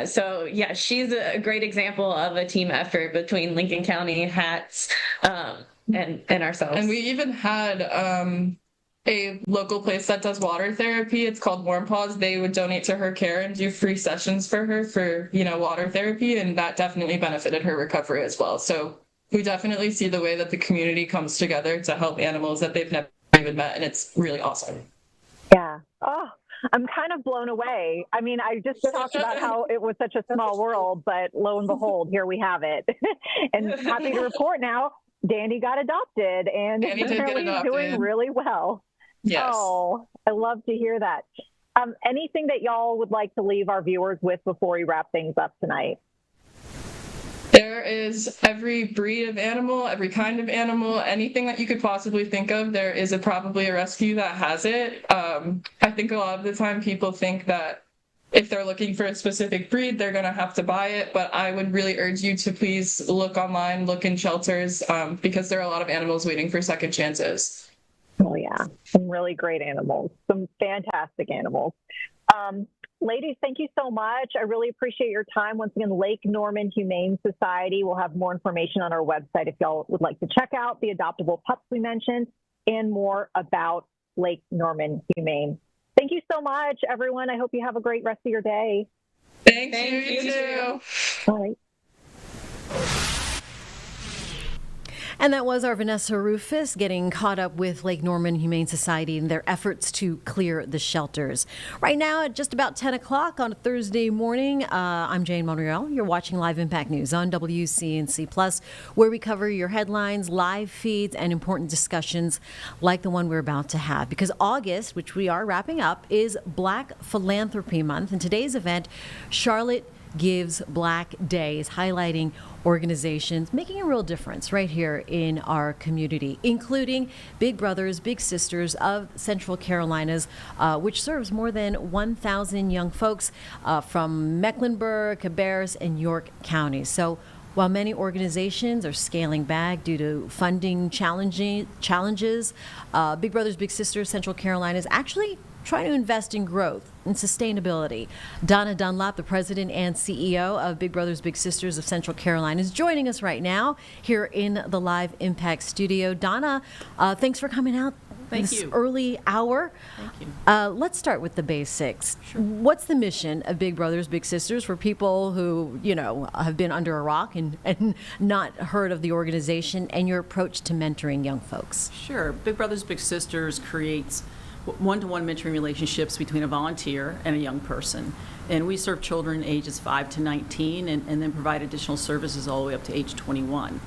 So yeah, she's a great example of a team effort between Lincoln County, Hats, and ourselves. And we even had a local place that does water therapy. It's called Warm Paws. They would donate to her care and do free sessions for her for, water therapy, and that definitely benefited her recovery as well. So we definitely see the way that the community comes together to help animals that they've never even met, and it's really awesome. Yeah. Oh, I'm kind of blown away. I mean, I just talked about how it was such a small world, but lo and behold, here we have it. And happy to report now, Danny got adopted, and apparently he's doing really well. Yes. Oh, I love to hear that. Anything that y'all would like to leave our viewers with before we wrap things up tonight? There is every breed of animal, every kind of animal, anything that you could possibly think of, there is probably a rescue that has it. I think a lot of the time people think that if they're looking for a specific breed, they're going to have to buy it. But I would really urge you to please look online, look in shelters, because there are a lot of animals waiting for second chances. Oh, yeah. Some really great animals, some fantastic animals. Ladies, thank you so much. I really appreciate your time. Once again, Lake Norman Humane Society. We'll have more information on our website if y'all would like to check out the adoptable pups we mentioned and more about Lake Norman Humane. Thank you so much, everyone. I hope you have a great rest of your day. Thank you. You too. All right. And that was our Vanessa Rufus getting caught up with Lake Norman Humane Society and their efforts to clear the shelters. Right now at just about 10 o'clock on a Thursday morning, I'm Jane Monreal. You're watching Live Impact News on WCNC Plus, where we cover your headlines, live feeds, and important discussions like the one we're about to have. Because August, which we are wrapping up, is Black Philanthropy Month. And today's event, Charlotte Gives Black Day, is highlighting organizations making a real difference right here in our community, including Big Brothers Big Sisters of Central Carolinas, which serves more than 1,000 young folks from Mecklenburg, Cabarrus, and York counties. So while many organizations are scaling back due to funding challenges, Big Brothers Big Sisters Central Carolina is actually trying to invest in growth and sustainability. Donna Dunlap, the president and CEO of Big Brothers Big Sisters of Central Carolina, is joining us right now here in the Live Impact studio. Donna, thanks for coming out this early hour. Thank you. Let's start with the basics. Sure. What's the mission of Big Brothers Big Sisters for people who, have been under a rock and not heard of the organization, and your approach to mentoring young folks? Sure. Big Brothers Big Sisters creates one-to-one mentoring relationships between a volunteer and a young person. And we serve children ages 5 to 19 and then provide additional services all the way up to age 21.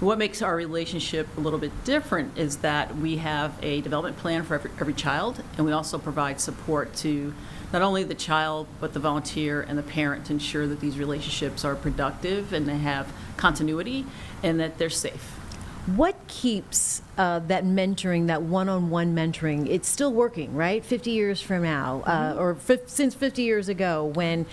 What makes our relationship a little bit different is that we have a development plan for every child, and we also provide support to not only the child, but the volunteer and the parent to ensure that these relationships are productive and they have continuity and that they're safe. What keeps that mentoring, that one-on-one mentoring, it's still working, right? 50 years from now, or since 50 years ago when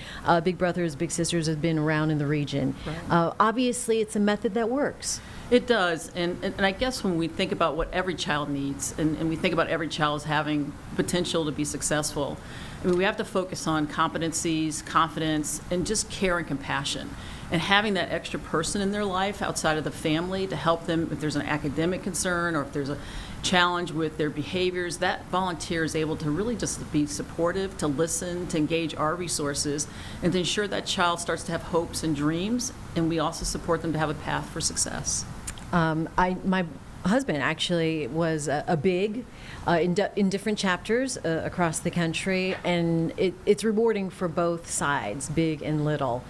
Big Brothers Big Sisters have been around in the region. Right. Obviously, it's a method that works. It does, and I guess when we think about what every child needs, and we think about every child as having potential to be successful, I mean, we have to focus on competencies, confidence, and just care and compassion. And having that extra person in their life outside of the family to help them if there's an academic concern or if there's a challenge with their behaviors, that volunteer is able to really just be supportive, to listen, to engage our resources, and to ensure that child starts to have hopes and dreams, and we also support them to have a path for success. My husband actually was a big in different chapters across the country, and it's rewarding for both sides, big and little.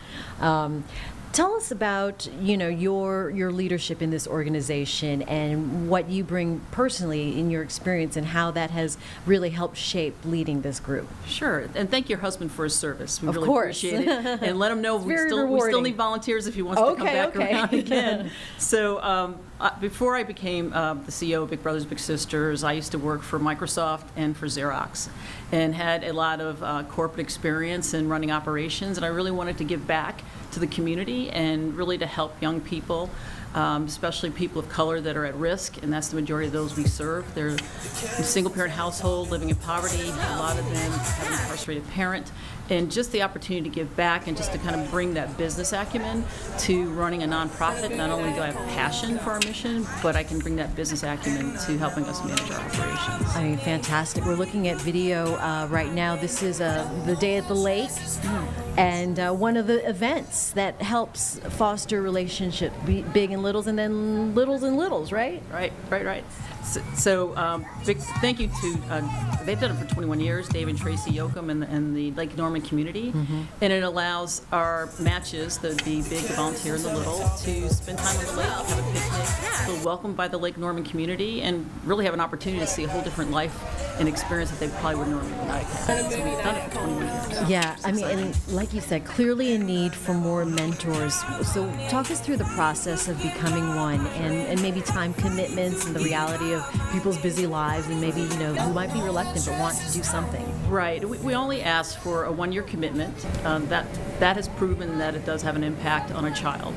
Tell us about, your leadership in this organization and what you bring personally in your experience and how that has really helped shape leading this group. Sure, and thank your husband for his service. We Of really course. appreciate it. And let him know we still rewarding. need volunteers if he wants to come back around again. So before I became the CEO of Big Brothers Big Sisters, I used to work for Microsoft and for Xerox and had a lot of corporate experience in running operations, and I really wanted to give back to the community and really to help young people, especially people of color that are at risk, and that's the majority of those we serve. They're in a single-parent household, living in poverty, a lot of them have an incarcerated parent, and just the opportunity to give back and just to kind of bring that business acumen to running a nonprofit. Not only do I have passion for our mission, but I can bring that business acumen to helping us manage our operations. I mean, fantastic. We're looking at video right now. This is the Day at the Lake, and one of the events that helps foster relationship, big and littles, and then littles and littles, right? Right. So big thank you to, they've done it for 21 years, Dave and Tracy Yoakum and the Lake Norman community. And it allows our matches, the big, the volunteer, and the little, to spend time on the lake, have a picnic, feel welcomed by the Lake Norman community, and really have an opportunity to see a whole different life and experience that they probably would normally not have had. So we've done it for 21 years. Yeah, I mean, and like you said, clearly a need for more mentors. So talk us through the process of becoming one and maybe time commitments and the reality of people's busy lives and maybe, who might be reluctant but want to do something. Right. We only ask for a one-year commitment. That has proven that it does have an impact on a child.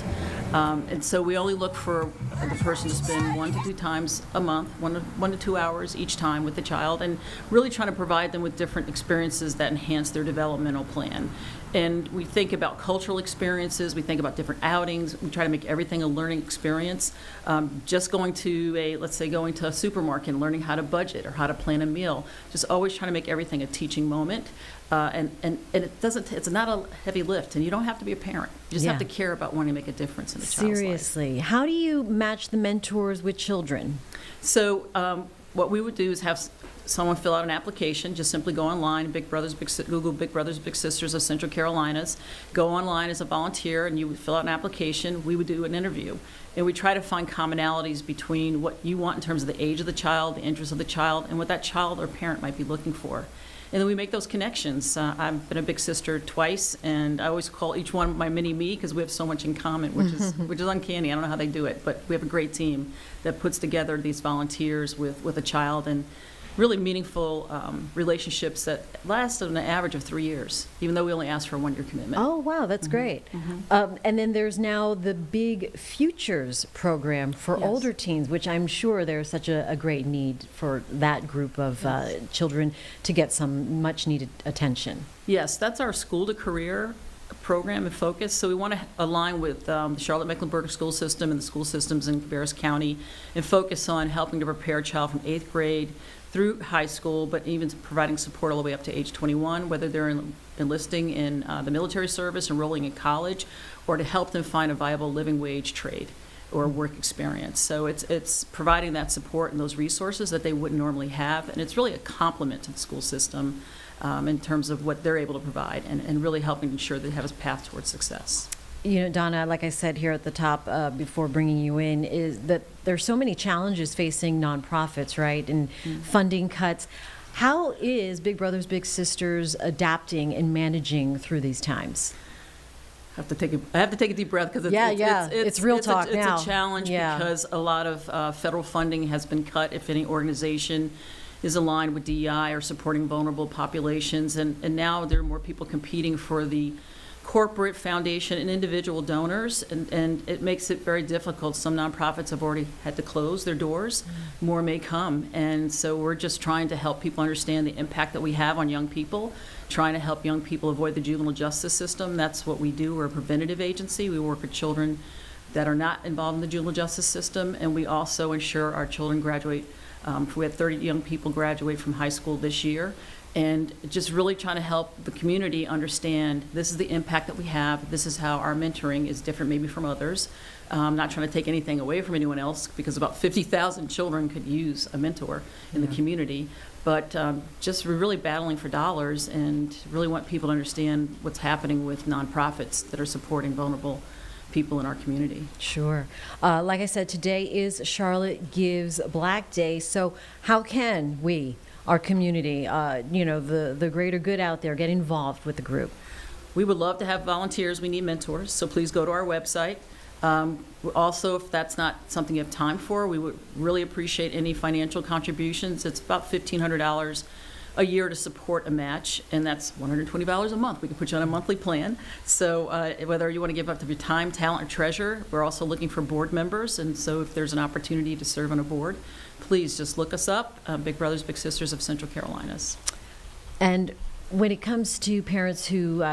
And so we only look for the person to spend 1 to 2 times a month, 1 to 2 hours each time with the child, and really trying to provide them with different experiences that enhance their developmental plan. And we think about cultural experiences, we think about different outings, we try to make everything a learning experience. Just going to let's say going to a supermarket and learning how to budget or how to plan a meal, just always trying to make everything a teaching moment. And it's not a heavy lift, and you don't have to be a parent. You just have to care about wanting to make a difference in a child's life. Seriously. How do you match the mentors with children? So what we would do is have someone fill out an application. Just simply go online, Google Big Brothers Big Sisters of Central Carolinas. Go online as a volunteer, and you would fill out an application. We would do an interview, and we try to find commonalities between what you want in terms of the age of the child, the interests of the child, and what that child or parent might be looking for. And then we make those connections. I've been a big sister twice, and I always call each one my mini-me because we have so much in common, which is uncanny. I don't know how they do it, but we have a great team that puts together these volunteers with a child, and really meaningful relationships that last on an average of 3 years, even though we only ask for a 1-year commitment. Oh, wow, that's great. And then there's now the Big Futures program for older teens, which I'm sure there's such a great need for that group of children to get some much needed attention. Yes, that's our school to career program and focus. So we want to align with the Charlotte Mecklenburg school system and the school systems in Cabarrus County and focus on helping to prepare a child from 8th grade through high school, but even providing support all the way up to age 21, whether they're enlisting in the military service, enrolling in college, or to help them find a viable living wage trade or work experience. So it's providing that support and those resources that they wouldn't normally have, and it's really a complement to the school system in terms of what they're able to provide and really helping ensure they have a path towards success. Donna, like I said here at the top before bringing you in, is that there's so many challenges facing nonprofits, right? And funding cuts. How is Big Brothers Big Sisters adapting and managing through these times? I have to take a deep breath because it's real talk now. It's a challenge because a lot of federal funding has been cut. If any organization is aligned with DEI or supporting vulnerable populations, and now there are more people competing for the corporate, foundation, and individual donors, and it makes it very difficult. Some nonprofits have already had to close their doors. More may come, and so we're just trying to help people understand the impact that we have on young people, trying to help young people avoid the juvenile justice system. That's what we do. We're a preventative agency. We work with children that are not involved in the juvenile justice system, and we also ensure our children graduate. We had 30 young people graduate from high school this year, and just really trying to help the community understand this is the impact that we have. This is how our mentoring is different maybe from others. Not trying to take anything away from anyone else, because about 50,000 children could use a mentor in the community. But just we're really battling for dollars and really want people to understand what's happening with nonprofits that are supporting vulnerable people in our community. Sure. Like I said, today is Charlotte Gives Black Day. So how can we, our community, the greater good out there, get involved with the group? We would love to have volunteers. We need mentors. So please go to our website. Also, if that's not something you have time for, we would really appreciate any financial contributions. It's about $1,500 a year to support a match, and that's $120 a month. We can put you on a monthly plan. So whether you want to give up to your time, talent, or treasure, we're also looking for board members. And so if there's an opportunity to serve on a board, please just look us up, Big Brothers Big Sisters of Central Carolinas. And when it comes to parents who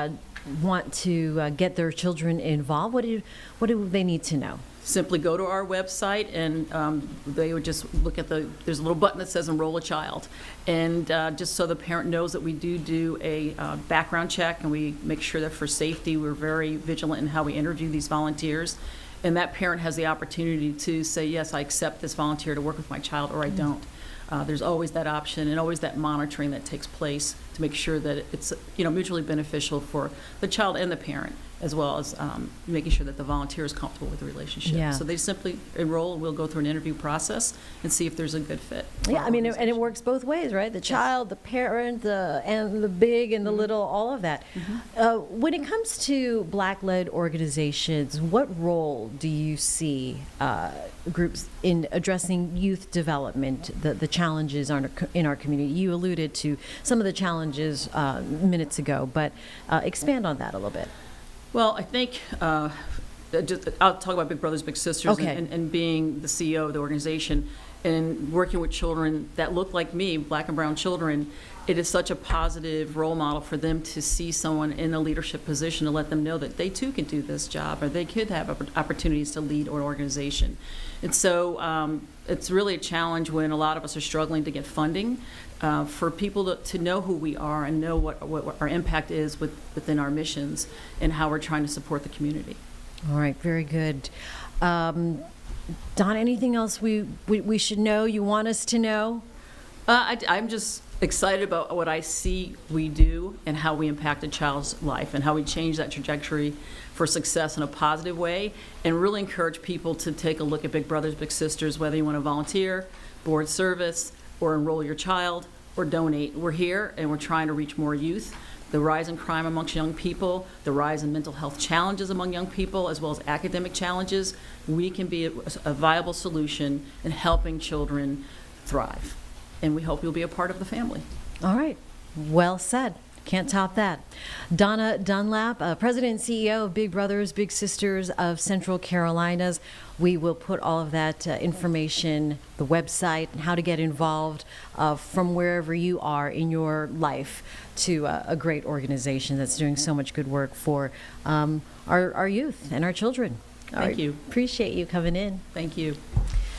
want to get their children involved, what do they need to know? Simply go to our website, and they would just look at there's a little button that says enroll a child. And just so the parent knows that we do a background check, and we make sure that for safety, we're very vigilant in how we interview these volunteers. And that parent has the opportunity to say, yes, I accept this volunteer to work with my child, or I don't. There's always that option and always that monitoring that takes place to make sure that it's mutually beneficial for the child and the parent, as well as making sure that the volunteer is comfortable with the relationship. Yeah. So they simply enroll, and we'll go through an interview process and see if there's a good fit. Yeah, I mean, and it works both ways, right? The child, the parent, and the big and the little, all of that. When it comes to Black-led organizations, what role do you see groups in addressing youth development, the challenges in our community? You alluded to some of the challenges minutes ago, but expand on that a little bit. Well, I think I'll talk about Big Brothers Big Sisters, okay, and being the CEO of the organization and working with children that look like me, Black and brown children. It is such a positive role model for them to see someone in a leadership position, to let them know that they too can do this job, or they could have opportunities to lead an organization. And so it's really a challenge when a lot of us are struggling to get funding, for people to know who we are and know what our impact is within our missions and how we're trying to support the community. All right, very good. Don, anything else we should know, you want us to know? I'm just excited about what I see we do and how we impact a child's life and how we change that trajectory for success in a positive way, and really encourage people to take a look at Big Brothers Big Sisters, whether you want to volunteer, board service, or enroll your child, or donate. We're here, and we're trying to reach more youth. The rise in crime amongst young people, the rise in mental health challenges among young people, as well as academic challenges, we can be a viable solution in helping children thrive. And we hope you'll be a part of the family. All right. Well said. Can't top that. Donna Dunlap, President and CEO of Big Brothers Big Sisters of Central Carolinas. We will put all of that information, the website, and how to get involved from wherever you are in your life, to a great organization that's doing so much good work for our youth and our children. Thank you. Appreciate you coming in. Thank you.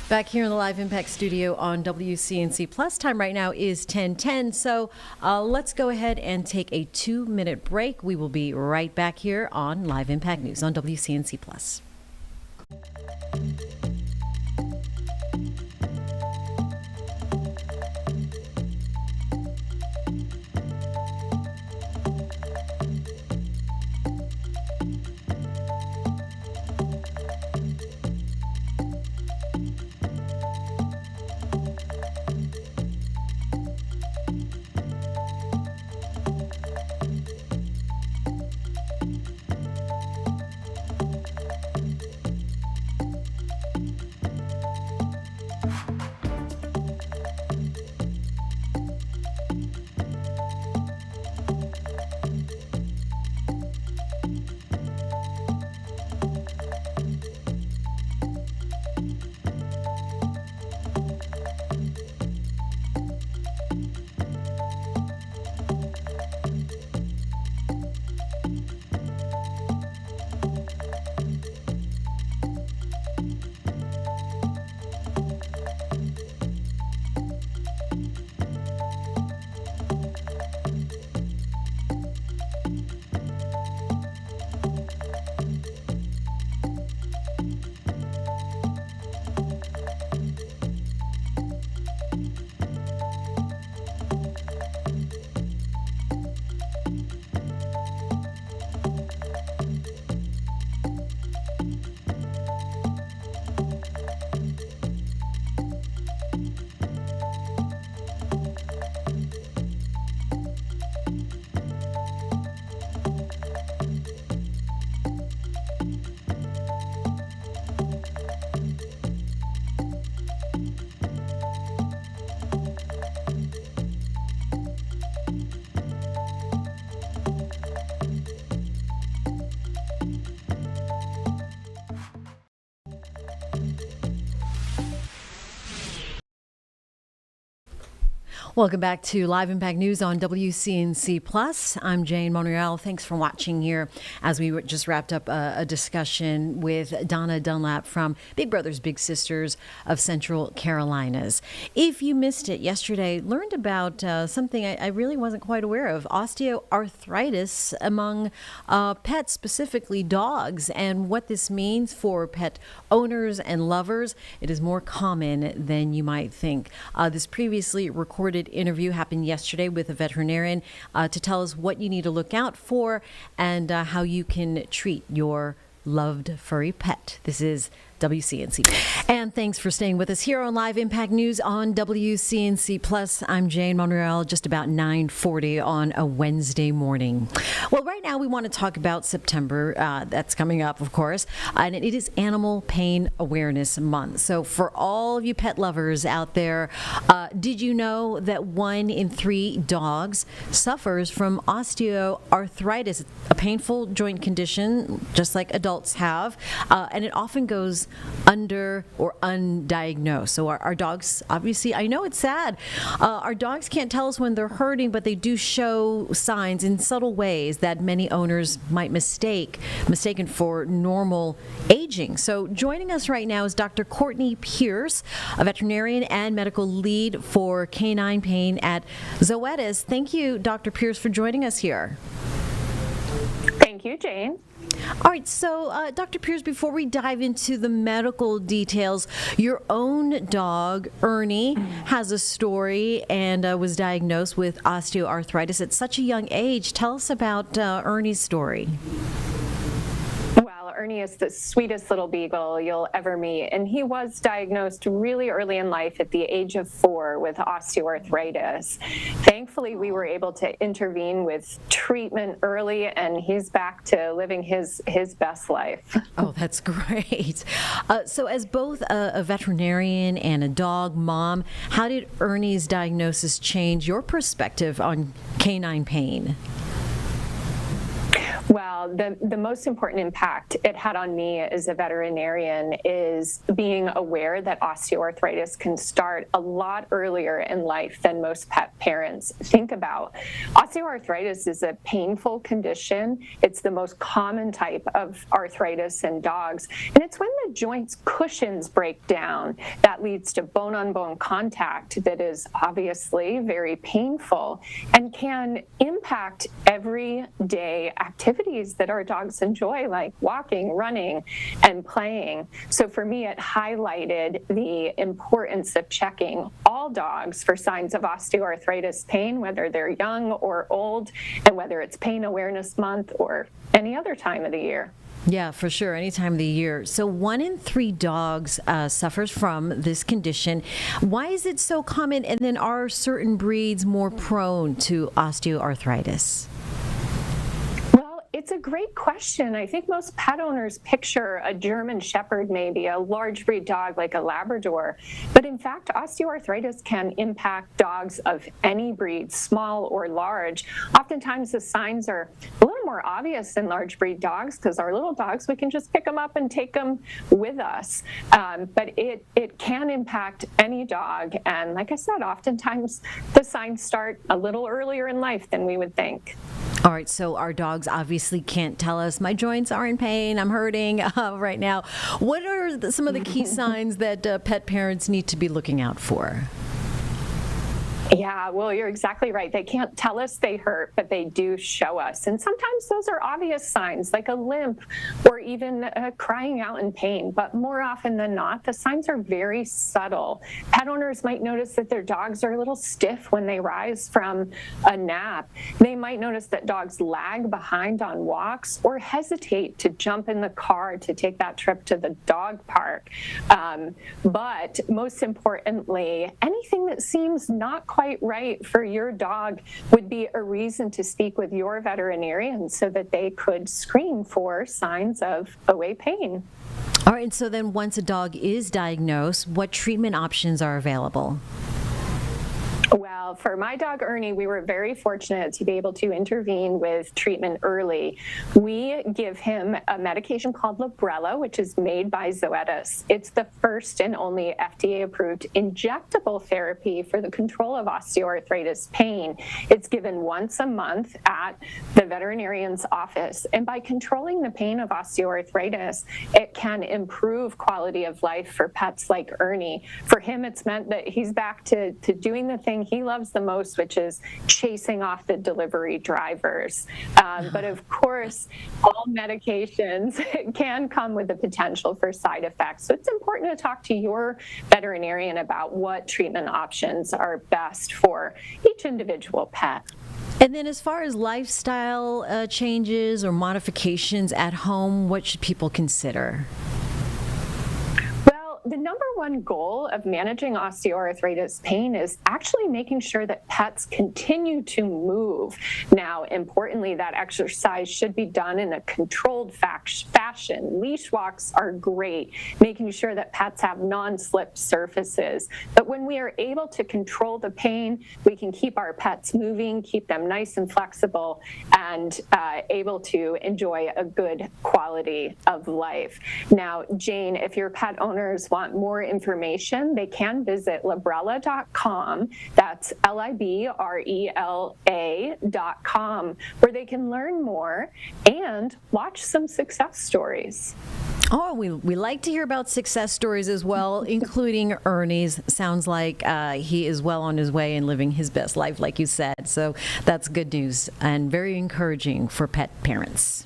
Back here in the Live Impact studio on WCNC Plus. Time right now is 10:10. So let's go ahead and take a 2-minute break. We will be right back here on Live Impact News on WCNC Plus. Welcome back to Live Impact News on WCNC Plus. I'm Jane Monreal. Thanks for watching here as we just wrapped up a discussion with Donna Dunlap from Big Brothers Big Sisters of Central Carolinas. If you missed it yesterday, learned about something I really wasn't quite aware of, osteoarthritis among pets, specifically dogs, and what this means for pet owners and lovers. It is more common than you might think. This previously recorded interview happened yesterday with a veterinarian to tell us what you need to look out for and how you can treat your loved furry pet. This is WCNC. And thanks for staying with us here on Live Impact News on WCNC Plus. I'm Jane Monreal, just about 9:40 on a Wednesday morning. Well, right now we want to talk about September. That's coming up, of course, and it is Animal Pain Awareness Month. So for all of you pet lovers out there, did you know that 1 in 3 dogs suffers from osteoarthritis, a painful joint condition just like adults have, and it often goes under or undiagnosed. So our dogs, obviously, I know it's sad. Our dogs can't tell us when they're hurting, but they do show signs in subtle ways that many owners might mistaken for normal aging. So joining us right now is Dr. Courtney Pierce, a veterinarian and medical lead for canine pain at Zoetis. Thank you, Dr. Pierce, for joining us here. Thank you, Jane. All right, so Dr. Pierce, before we dive into the medical details, your own dog, Ernie, has a story and was diagnosed with osteoarthritis at such a young age. Tell us about Ernie's story. Ernie is the sweetest little beagle you'll ever meet, and he was diagnosed really early in life at the age of 4 with osteoarthritis. Thankfully, we were able to intervene with treatment early, and he's back to living his best life. Oh, that's great. So as both a veterinarian and a dog mom, how did Ernie's diagnosis change your perspective on canine pain? Well, the most important impact it had on me as a veterinarian is being aware that osteoarthritis can start a lot earlier in life than most pet parents think about. Osteoarthritis is a painful condition. It's the most common type of arthritis in dogs, and it's when the joint's cushions break down that leads to bone-on-bone contact that is obviously very painful and can impact everyday activities that our dogs enjoy, like walking, running, and playing. So for me, it highlighted the importance of checking all dogs for signs of osteoarthritis pain, whether they're young or old, and whether it's Pain Awareness Month or any other time of the year. Yeah, for sure, any time of the year. So 1 in 3 dogs suffers from this condition. Why is it so common, and then are certain breeds more prone to osteoarthritis? It's a great question. I think most pet owners picture a German Shepherd, maybe a large breed dog like a Labrador. But in fact, osteoarthritis can impact dogs of any breed, small or large. Oftentimes the signs are a little more obvious in large breed dogs because our little dogs, we can just pick them up and take them with us. But it can impact any dog. And like I said, oftentimes the signs start a little earlier in life than we would think. All right, so our dogs obviously can't tell us, my joints are in pain, I'm hurting right now. What are some of the key signs that pet parents need to be looking out for? Yeah, well, you're exactly right. They can't tell us they hurt, but they do show us. And sometimes those are obvious signs, like a limp or even crying out in pain. But more often than not, the signs are very subtle. Pet owners might notice that their dogs are a little stiff when they rise from a nap. They might notice that dogs lag behind on walks or hesitate to jump in the car to take that trip to the dog park. But most importantly, anything that seems not quite right for your dog would be a reason to speak with your veterinarian so that they could screen for signs of OA pain. All right, and so then once a dog is diagnosed, what treatment options are available? Well, for my dog Ernie, we were very fortunate to be able to intervene with treatment early. We give him a medication called Librela, which is made by Zoetis. It's the first and only FDA-approved injectable therapy for the control of osteoarthritis pain. It's given once a month at the veterinarian's office. And by controlling the pain of osteoarthritis, it can improve quality of life for pets like Ernie. For him, it's meant that he's back to doing the thing he loves the most, which is chasing off the delivery drivers. But of course, all medications can come with the potential for side effects. So it's important to talk to your veterinarian about what treatment options are best for each individual pet. And then as far as lifestyle changes or modifications at home, what should people consider? The number one goal of managing osteoarthritis pain is actually making sure that pets continue to move. Now, importantly, that exercise should be done in a controlled fashion. Leash walks are great, making sure that pets have non-slip surfaces. But when we are able to control the pain, we can keep our pets moving, keep them nice and flexible, and able to enjoy a good quality of life. Now, Jane, if your pet owners want more information, they can visit Librela.com. That's Librela.com, where they can learn more and watch some success stories. Oh, we like to hear about success stories as well, including Ernie's. Sounds like he is well on his way and living his best life, like you said. So that's good news and very encouraging for pet parents.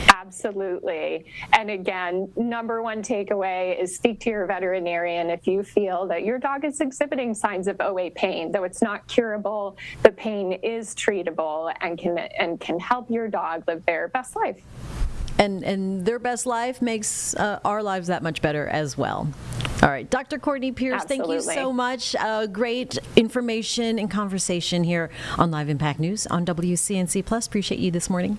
Absolutely. And again, number one takeaway is speak to your veterinarian if you feel that your dog is exhibiting signs of OA pain. Though it's not curable, the pain is treatable and can help your dog live their best life. And their best life makes our lives that much better as well. All right, Dr. Courtney Pierce, Absolutely. Thank you so much. Great information and conversation here on Live Impact News on WCNC Plus. Appreciate you this morning.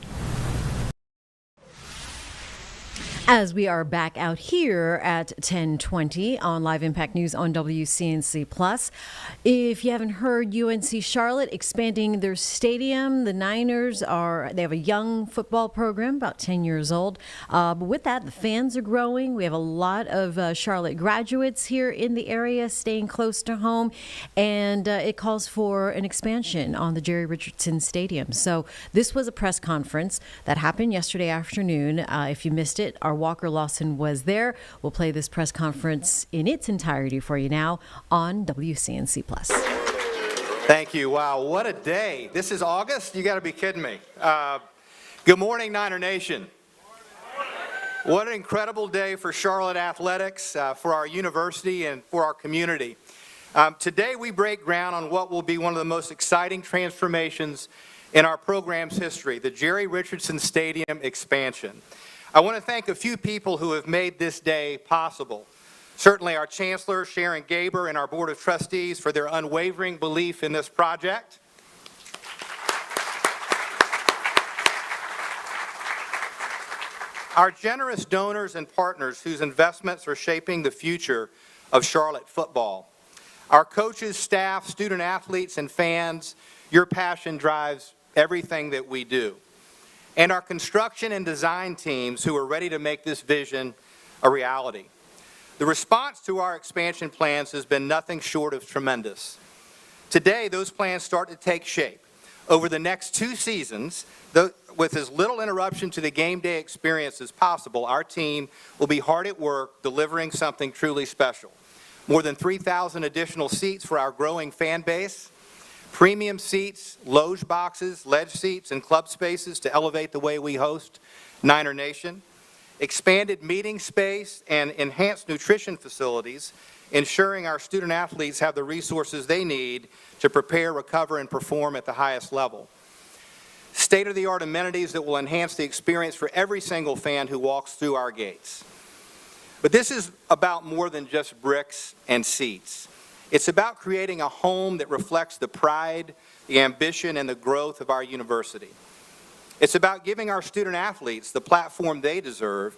As we are back out here at 10:20 on Live Impact News on WCNC Plus. If you haven't heard, UNC Charlotte expanding their stadium. The Niners they have a young football program, about 10 years old. But with that, the fans are growing. We have a lot of Charlotte graduates here in the area staying close to home. And it calls for an expansion on the Jerry Richardson Stadium. So this was a press conference that happened yesterday afternoon. If you missed it, our Walker Lawson was there. We'll play this press conference in its entirety for you now on WCNC Plus. Thank you. Wow, what a day. This is August? You got to be kidding me. Good morning, Niner Nation. What an incredible day for Charlotte athletics, for our university, and for our community. Today we break ground on what will be one of the most exciting transformations in our program's history, the Jerry Richardson Stadium expansion. I want to thank a few people who have made this day possible. Certainly our Chancellor, Sharon Gaber, and our Board of Trustees for their unwavering belief in this project. Our generous donors and partners whose investments are shaping the future of Charlotte football. Our coaches, staff, student athletes, and fans, your passion drives everything that we do. And our construction and design teams who are ready to make this vision a reality. The response to our expansion plans has been nothing short of tremendous. Today, those plans start to take shape. Over the next 2 seasons, with as little interruption to the game day experience as possible, our team will be hard at work delivering something truly special. More than 3,000 additional seats for our growing fan base, premium seats, loge boxes, ledge seats, and club spaces to elevate the way we host Niner Nation, expanded meeting space, and enhanced nutrition facilities, ensuring our student athletes have the resources they need to prepare, recover, and perform at the highest level. State-of-the-art amenities that will enhance the experience for every single fan who walks through our gates. But this is about more than just bricks and seats. It's about creating a home that reflects the pride, the ambition, and the growth of our university. It's about giving our student athletes the platform they deserve,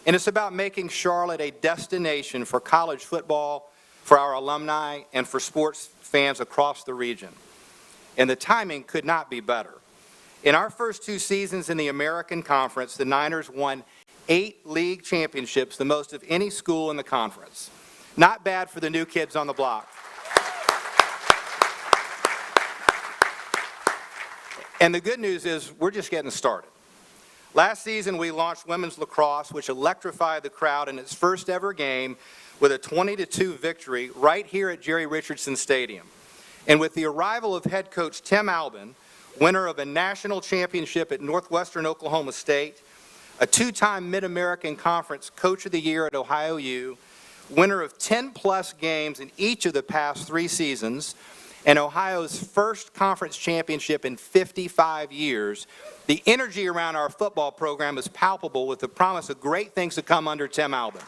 and it's about making Charlotte a destination for college football, for our alumni, and for sports fans across the region. And the timing could not be better. In our first 2 seasons in the American Conference, the Niners won 8 league championships, the most of any school in the conference. Not bad for the new kids on the block. And the good news is we're just getting started. Last season, we launched women's lacrosse, which electrified the crowd in its first ever game with a 20-2 victory right here at Jerry Richardson Stadium. And with the arrival of head coach Tim Albin, winner of a national championship at Northwestern Oklahoma State, a 2-time Mid-American Conference Coach of the Year at Ohio U, winner of 10-plus games in each of the past 3 seasons, and Ohio's first conference championship in 55 years, the energy around our football program is palpable with the promise of great things to come under Tim Albin.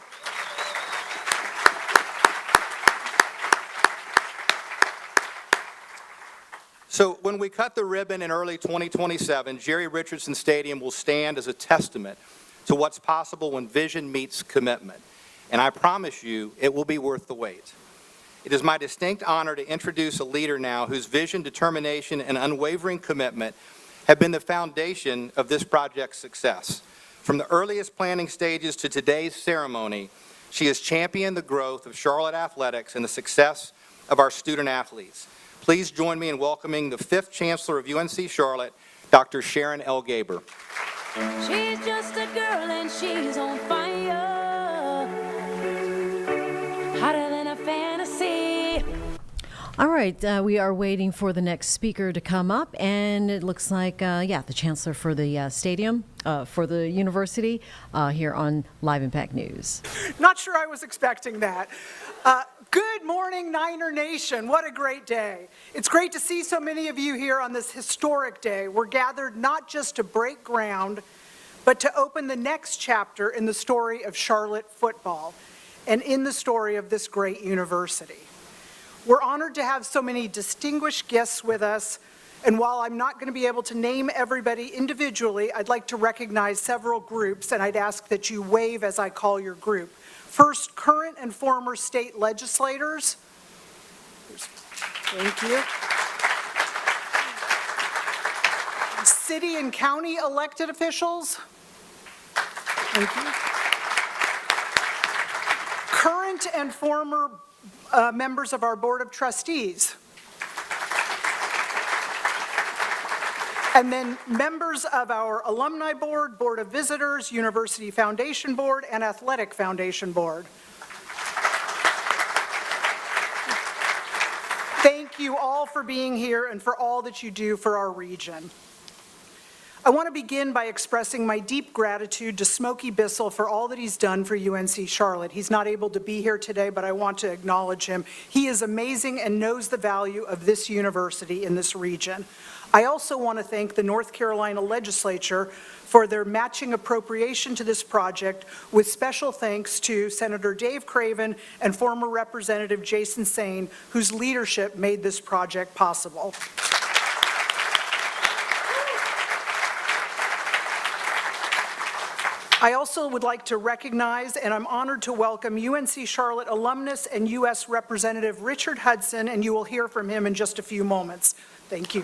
So when we cut the ribbon in early 2027, Jerry Richardson Stadium will stand as a testament to what's possible when vision meets commitment. And I promise you, it will be worth the wait. It is my distinct honor to introduce a leader now whose vision, determination, and unwavering commitment have been the foundation of this project's success. From the earliest planning stages to today's ceremony, she has championed the growth of Charlotte athletics and the success of our student athletes. Please join me in welcoming the 5th Chancellor of UNC Charlotte, Dr. Sharon L. Gaber. She's just a girl and she's on fire, hotter than a fantasy. All right, we are waiting for the next speaker to come up, and it looks like, the Chancellor for the stadium, for the university, here on Live Impact News. Not sure I was expecting that. Good morning, Niner Nation. What a great day. It's great to see so many of you here on this historic day. We're gathered not just to break ground, but to open the next chapter in the story of Charlotte football and in the story of this great university. We're honored to have so many distinguished guests with us, and while I'm not going to be able to name everybody individually, I'd like to recognize several groups, and I'd ask that you wave as I call your group. First, current and former state legislators. Thank you. City and county elected officials. Thank you. Current and former members of our Board of Trustees. And then members of our Alumni Board, Board of Visitors, University Foundation Board, and Athletic Foundation Board. Thank you all for being here and for all that you do for our region. I want to begin by expressing my deep gratitude to Smokey Bissell for all that he's done for UNC Charlotte. He's not able to be here today, but I want to acknowledge him. He is amazing and knows the value of this university in this region. I also want to thank the North Carolina legislature for their matching appropriation to this project, with special thanks to Senator Dave Craven and former Representative Jason Sain, whose leadership made this project possible. I also would like to recognize, and I'm honored to welcome UNC Charlotte alumnus and U.S. Representative Richard Hudson, and you will hear from him in just a few moments. Thank you.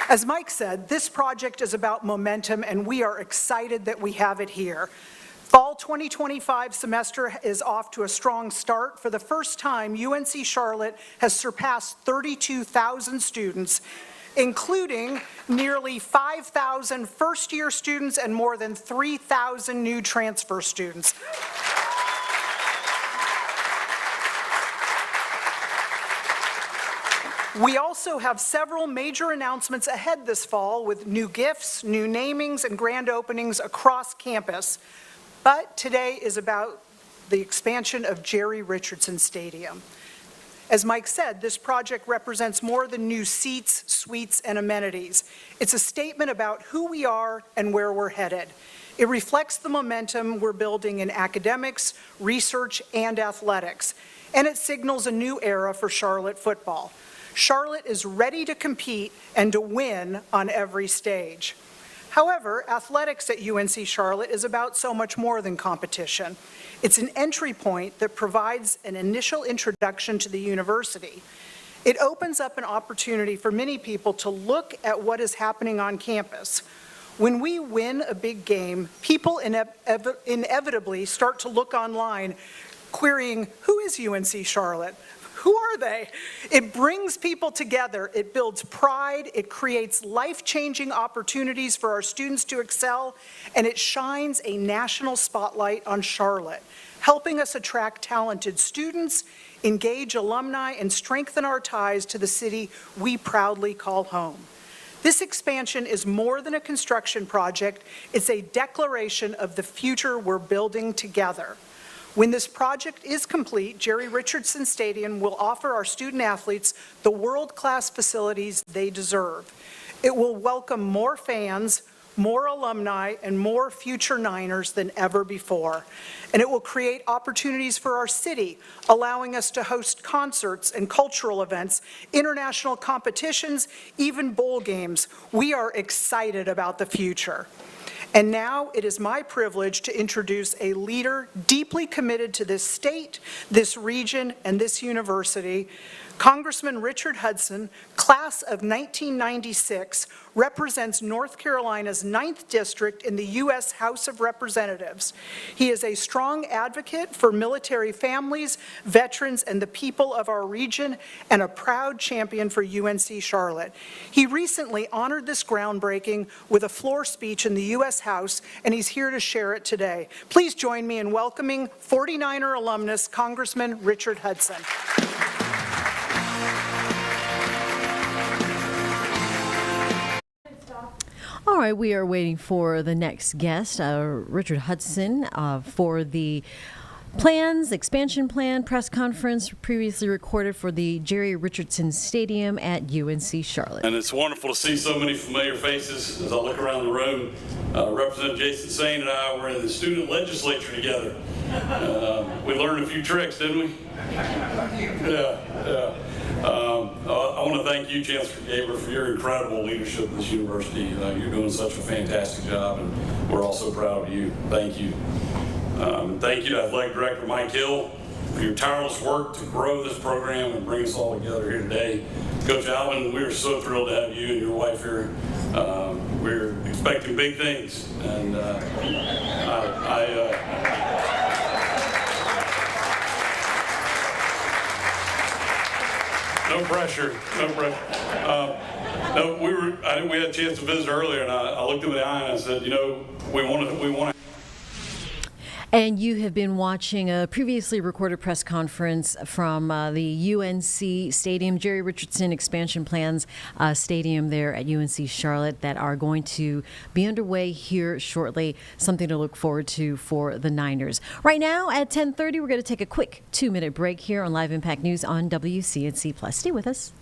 As Mike said, this project is about momentum, and we are excited that we have it here. Fall 2025 semester is off to a strong start. For the first time, UNC Charlotte has surpassed 32,000 students, including nearly 5,000 first-year students and more than 3,000 new transfer students. We also have several major announcements ahead this fall with new gifts, new namings, and grand openings across campus. But today is about the expansion of Jerry Richardson Stadium. As Mike said, this project represents more than new seats, suites, and amenities. It's a statement about who we are and where we're headed. It reflects the momentum we're building in academics, research, and athletics. And it signals a new era for Charlotte football. Charlotte is ready to compete and to win on every stage. However, athletics at UNC Charlotte is about so much more than competition. It's an entry point that provides an initial introduction to the university. It opens up an opportunity for many people to look at what is happening on campus. When we win a big game, people inevitably start to look online, querying, who is UNC Charlotte? Who are they? It brings people together, it builds pride, it creates life-changing opportunities for our students to excel, and it shines a national spotlight on Charlotte, helping us attract talented students, engage alumni, and strengthen our ties to the city we proudly call home. This expansion is more than a construction project, it's a declaration of the future we're building together. When this project is complete, Jerry Richardson Stadium will offer our student athletes the world-class facilities they deserve. It will welcome more fans, more alumni, and more future Niners than ever before. And it will create opportunities for our city, allowing us to host concerts and cultural events, international competitions, even bowl games. We are excited about the future. And now it is my privilege to introduce a leader deeply committed to this state, this region, and this university. Congressman Richard Hudson, class of 1996, represents North Carolina's 9th District in the U.S. House of Representatives. He is a strong advocate for military families, veterans, and the people of our region, and a proud champion for UNC Charlotte. He recently honored this groundbreaking with a floor speech in the U.S. House, and he's here to share it today. Please join me in welcoming 49er alumnus Congressman Richard Hudson. All right, we are waiting for the next guest, Richard Hudson, for the expansion plan press conference previously recorded for the Jerry Richardson Stadium at UNC Charlotte. And it's wonderful to see so many familiar faces as I look around the room. Representative Jason Sain and I were in the student legislature together. We learned a few tricks, didn't we? Yeah. I want to thank you, Chancellor Gaber, for your incredible leadership of this university. You're doing such a fantastic job, and we're all so proud of you. Thank you. Thank you to Athletic Director Mike Hill for your tireless work to grow this program and bring us all together here today. Coach Alvin, we are so thrilled to have you and your wife here. We're expecting big things, and no pressure. We had a chance to visit earlier, and I looked him in the eye and I said, you know, we want to. And you have been watching a previously recorded press conference from the UNC Stadium, Jerry Richardson Expansion Plans Stadium there at UNC Charlotte, that are going to be underway here shortly. Something to look forward to for the Niners. Right now at 10:30, we're going to take a quick 2-minute break here on Live Impact News on WCNC Plus. Stay with us.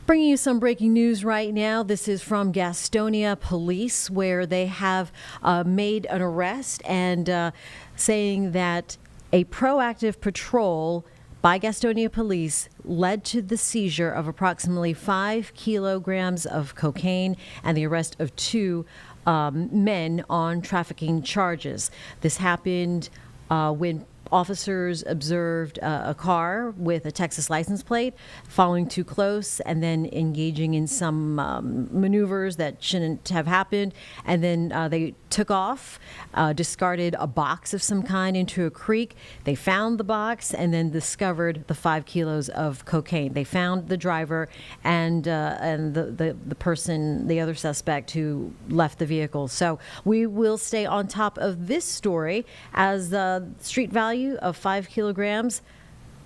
Bringing you some breaking news right now. This is from Gastonia Police, where they have made an arrest and saying that a proactive patrol by Gastonia Police led to the seizure of approximately 5 kilograms of cocaine and the arrest of 2 men on trafficking charges. This happened when officers observed a car with a Texas license plate following too close and then engaging in some maneuvers that shouldn't have happened. And then they took off, discarded a box of some kind into a creek. They found the box and then discovered the 5 kilos of cocaine. They found the driver and the person, the other suspect who left the vehicle. So we will stay on top of this story as the street value of 5 kilograms.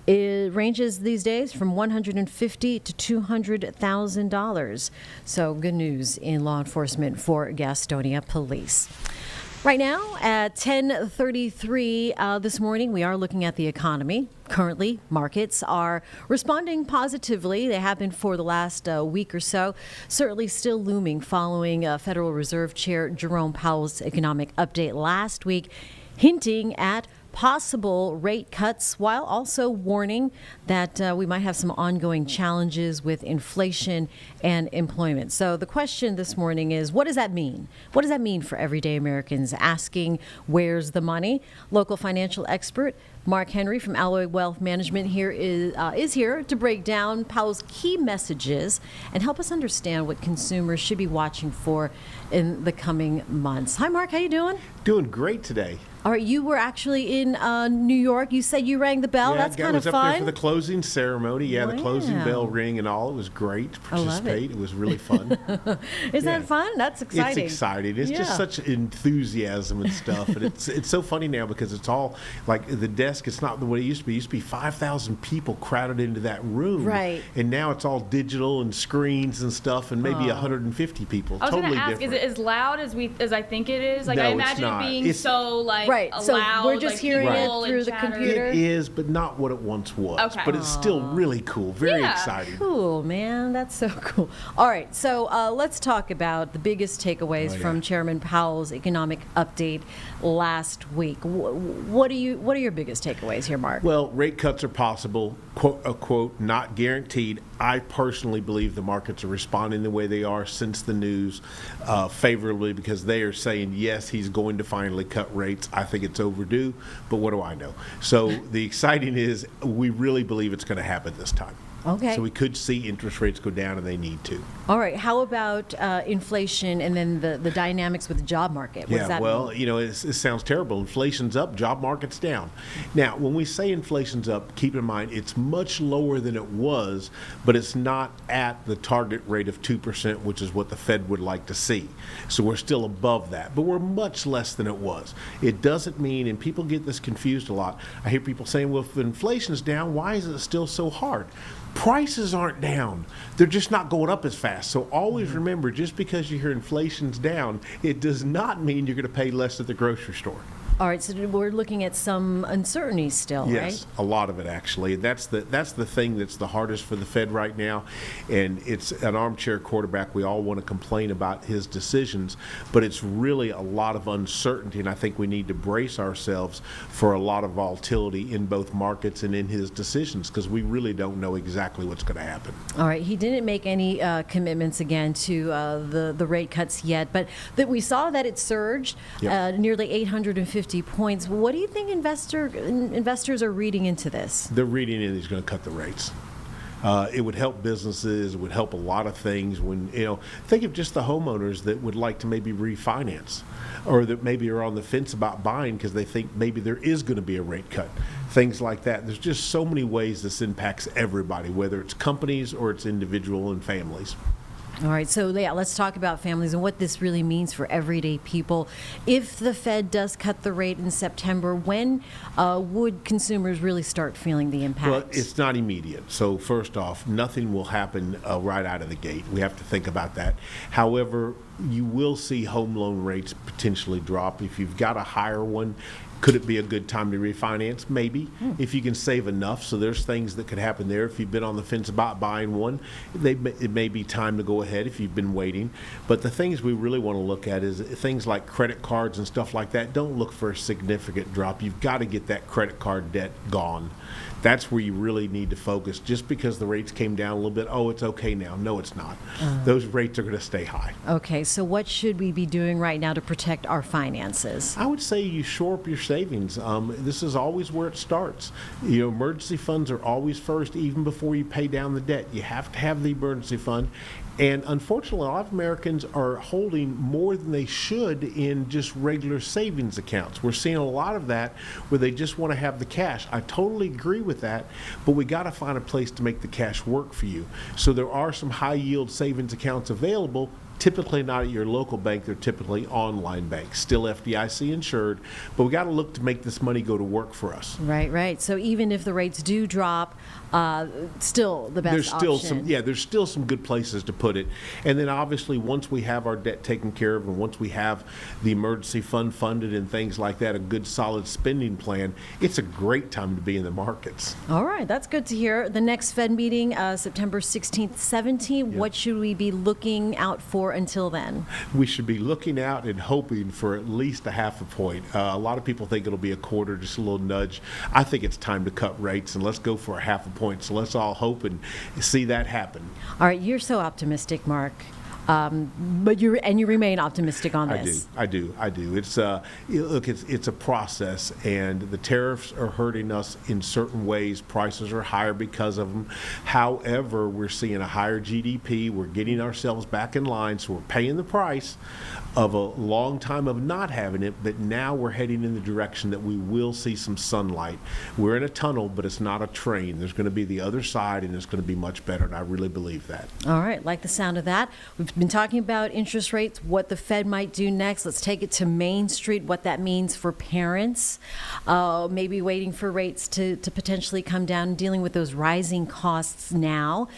It ranges these days from $150,000 to $200,000. So good news in law enforcement for Gastonia Police. Right now at 10:33 this morning, we are looking at the economy. Currently, markets are responding positively. They have been for the last week or so, certainly still looming following Federal Reserve Chair Jerome Powell's economic update last week, hinting at possible rate cuts while also warning that we might have some ongoing challenges with inflation and employment. So the question this morning is, what does that mean? What does that mean for everyday Americans? Asking, where's the money? Local financial expert Mark Henry from Alloy Wealth Management here is here to break down Powell's key messages and help us understand what consumers should be watching for in the coming months. Hi, Mark. How you doing? Doing great today. All right, you were actually in New York. You said you rang the bell. Yeah, That's kind of was fun. up there for the closing ceremony. Yeah, the closing Wow. bell ring and all. It was great to participate. It was really fun. Is that fun? That's exciting. It's exciting. It's just such enthusiasm and stuff. And it's so funny now because it's all like the desk. It's not the way it used to be. It used to be 5,000 people crowded into that room. Right. And now it's all digital and screens and stuff and maybe 150 people. I was Totally going to ask, different. is it as loud as I think it is? Like, No, I it's imagine not. it being It's- so like Right, so loud. we're just like, hearing it people through and the chatter. computer? It is, but not what it once was. Okay. But it's still really cool. Very Yeah. exciting. Cool, man. That's so cool. All right, so let's talk about the biggest takeaways from Chairman Powell's economic update last week. What are your biggest takeaways here, Mark? Well, rate cuts are possible, quote, not guaranteed. I personally believe the markets are responding the way they are since the news favorably because they are saying, yes, he's going to finally cut rates. I think it's overdue, but what do I know? So the exciting is we really believe it's going to happen this time. Okay. So we could see interest rates go down, and they need to. All right, how about inflation and then the dynamics with the job market? What does that well, mean? you know, it sounds terrible. Inflation's up, job market's down. Now, when we say inflation's up, keep in mind it's much lower than it was, but it's not at the target rate of 2%, which is what the Fed would like to see. So we're still above that, but we're much less than it was. It doesn't mean, and people get this confused a lot, I hear people saying, well, if inflation's down, why is it still so hard? Prices aren't down. They're just not going up as fast. So always remember, just because you hear inflation's down, it does not mean you're going to pay less at the grocery store. All right, so we're looking at some uncertainty still, right? Yes, a lot of it actually. That's the thing that's the hardest for the Fed right now, and it's an armchair quarterback. We all want to complain about his decisions, but it's really a lot of uncertainty, and I think we need to brace ourselves for a lot of volatility in both markets and in his decisions because we really don't know exactly what's going to happen. All right, he didn't make any commitments again to the rate cuts yet, but that we saw that it surged nearly 850 points. What do you think investors are reading into this? They're reading in he's going to cut the rates. It would help businesses. It would help a lot of things. When think of just the homeowners that would like to maybe refinance, or that maybe are on the fence about buying because they think maybe there is going to be a rate cut. Things like that. There's just so many ways this impacts everybody, whether it's companies or it's individual and families. All right, so let's talk about families and what this really means for everyday people. If the Fed does cut the rate in September, when would consumers really start feeling the impact? Well, it's not immediate. So first off, nothing will happen right out of the gate. We have to think about that. However, you will see home loan rates potentially drop. If you've got a higher one, could it be a good time to refinance? Maybe. If you can save enough. So there's things that could happen there. If you've been on the fence about buying one, it may be time to go ahead if you've been waiting. But the things we really want to look at is things like credit cards and stuff like that. Don't look for a significant drop. You've got to get that credit card debt gone. That's where you really need to focus. Just because the rates came down a little bit, oh, it's okay now. No, it's not. Those rates are going to stay high. Okay, so what should we be doing right now to protect our finances? I would say you shore up your savings. This is always where it starts. Emergency funds are always first, even before you pay down the debt. You have to have the emergency fund. And unfortunately, a lot of Americans are holding more than they should in just regular savings accounts. We're seeing a lot of that where they just want to have the cash. I totally agree with that, but we got to find a place to make the cash work for you. So there are some high yield savings accounts available. Typically not at your local bank. They're typically online banks, still FDIC insured, but we got to look to make this money go to work for us. Right. So even if the rates do drop, still the best option. There's still some good places to put it. And then obviously once we have our debt taken care of and once we have the emergency fund funded and things like that, a good solid spending plan, it's a great time to be in the markets. All right, that's good to hear. The next Fed meeting, September 16th, 17th, what should we be looking out for until then? We should be looking out and hoping for at least a half a point. A lot of people think it'll be a quarter, just a little nudge. I think it's time to cut rates and let's go for a half a point. So let's all hope and see that happen. All right, you're so optimistic, Mark. But you remain optimistic on this. I do. It's it's a process, and the tariffs are hurting us in certain ways. Prices are higher because of them. However, we're seeing a higher GDP. We're getting ourselves back in line, so we're paying the price of a long time of not having it, but now we're heading in the direction that we will see some sunlight. We're in a tunnel, but it's not a train. There's going to be the other side, and it's going to be much better, and I really believe that. All right, like the sound of that. We've been talking about interest rates, what the Fed might do next. Let's take it to Main Street, what that means for parents, maybe waiting for rates to potentially come down, dealing with those rising costs now.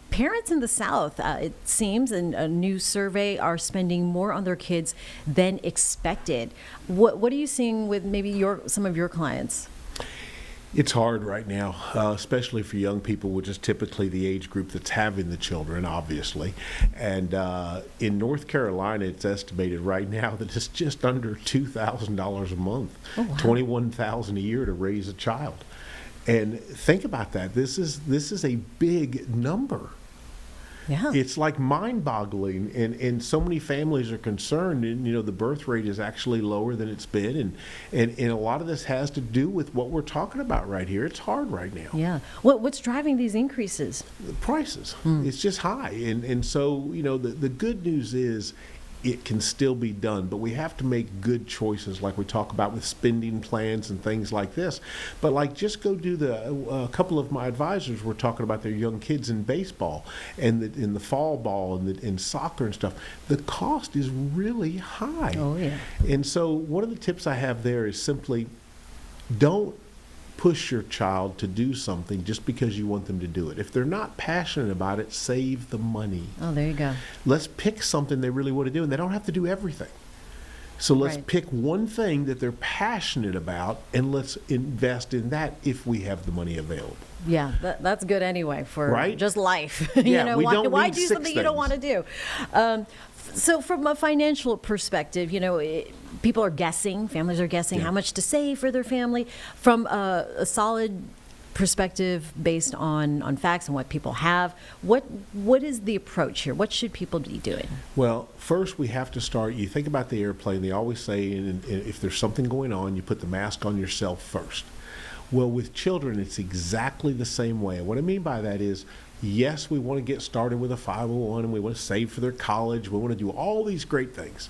Parents in the South, it seems, in a new survey, are spending more on their kids than expected. What are you seeing with maybe some of your clients? It's hard right now, especially for young people, which is typically the age group that's having the children, obviously. And in North Carolina, it's estimated right now that it's just under $2,000 a month, $21,000 a year to raise a child. And think about that. This is a big number. Yeah. It's like mind-boggling, and so many families are concerned, and the birth rate is actually lower than it's been, and a lot of this has to do with what we're talking about right here. It's hard right now. Yeah. What's driving these increases? The prices. It's just high, and so the good news is it can still be done, but we have to make good choices like we talk about with spending plans and things like this. But just go do a couple of my advisors were talking about their young kids in baseball and in the fall ball and in soccer and stuff. The cost is really high. Oh, yeah. And so one of the tips I have there is simply don't push your child to do something just because you want them to do it. If they're not passionate about it, save the money. Oh, there you go. Let's pick something they really want to do, and they don't have to do everything. So let's pick one thing that they're passionate about, and let's invest in that if we have the money available. Yeah, that's good anyway for just life. Yeah, why do something you don't want to do? So from a financial perspective, people are guessing, families are guessing how much to save for their family. From a solid perspective based on facts and what people have, what is the approach here? What should people be doing? Well, first we have to start, you think about the airplane, they always say if there's something going on, you put the mask on yourself first. Well, with children, it's exactly the same way. What I mean by that is, yes, we want to get started with a 501 and we want to save for their college. We want to do all these great things.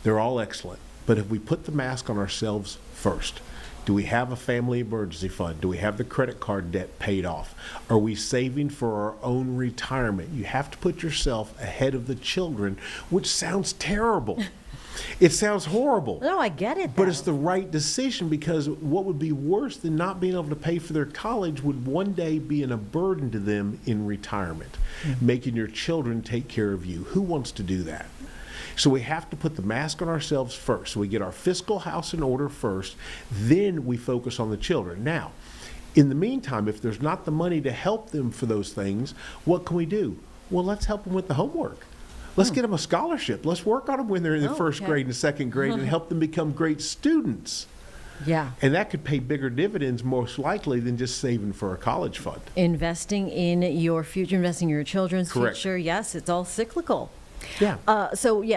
They're all excellent. But if we put the mask on ourselves first, do we have a family emergency fund? Do we have the credit card debt paid off? Are we saving for our own retirement? You have to put yourself ahead of the children, which sounds terrible. It sounds horrible. No, I get it. But it's the right decision, because what would be worse than not being able to pay for their college would one day be a burden to them in retirement, making your children take care of you. Who wants to do that? So we have to put the mask on ourselves first. So we get our fiscal house in order first, then we focus on the children. Now, in the meantime, if there's not the money to help them for those things, what can we do? Well, let's help them with the homework. Let's get them a scholarship. Let's work on them when they're in the first grade and second grade and help them become great students. Yeah. And that could pay bigger dividends most likely than just saving for a college fund. Investing in your future, investing in your children's Correct. future. Yes, it's all cyclical. Yeah.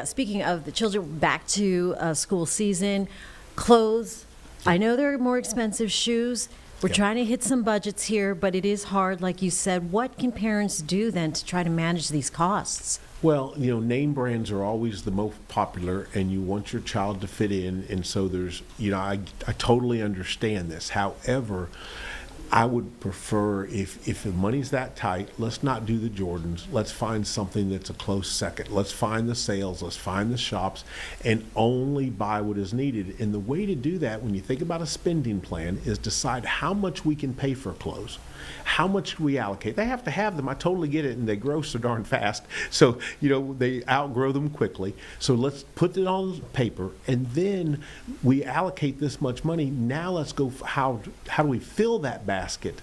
Speaking of the children, back to school season, clothes. I know they're more expensive. Shoes. We're trying to hit some budgets here, but it is hard, like you said. What can parents do then to try to manage these costs? Well, name brands are always the most popular, and you want your child to fit in, and so there's, I totally understand this. However, I would prefer, if the money's that tight, let's not do the Jordans. Let's find something that's a close second. Let's find the sales, let's find the shops, and only buy what is needed. And the way to do that, when you think about a spending plan, is decide how much we can pay for clothes. How much do we allocate? They have to have them. I totally get it, and they grow so darn fast. So, they outgrow them quickly. So let's put it on paper, and then we allocate this much money. Now let's go, how do we fill that basket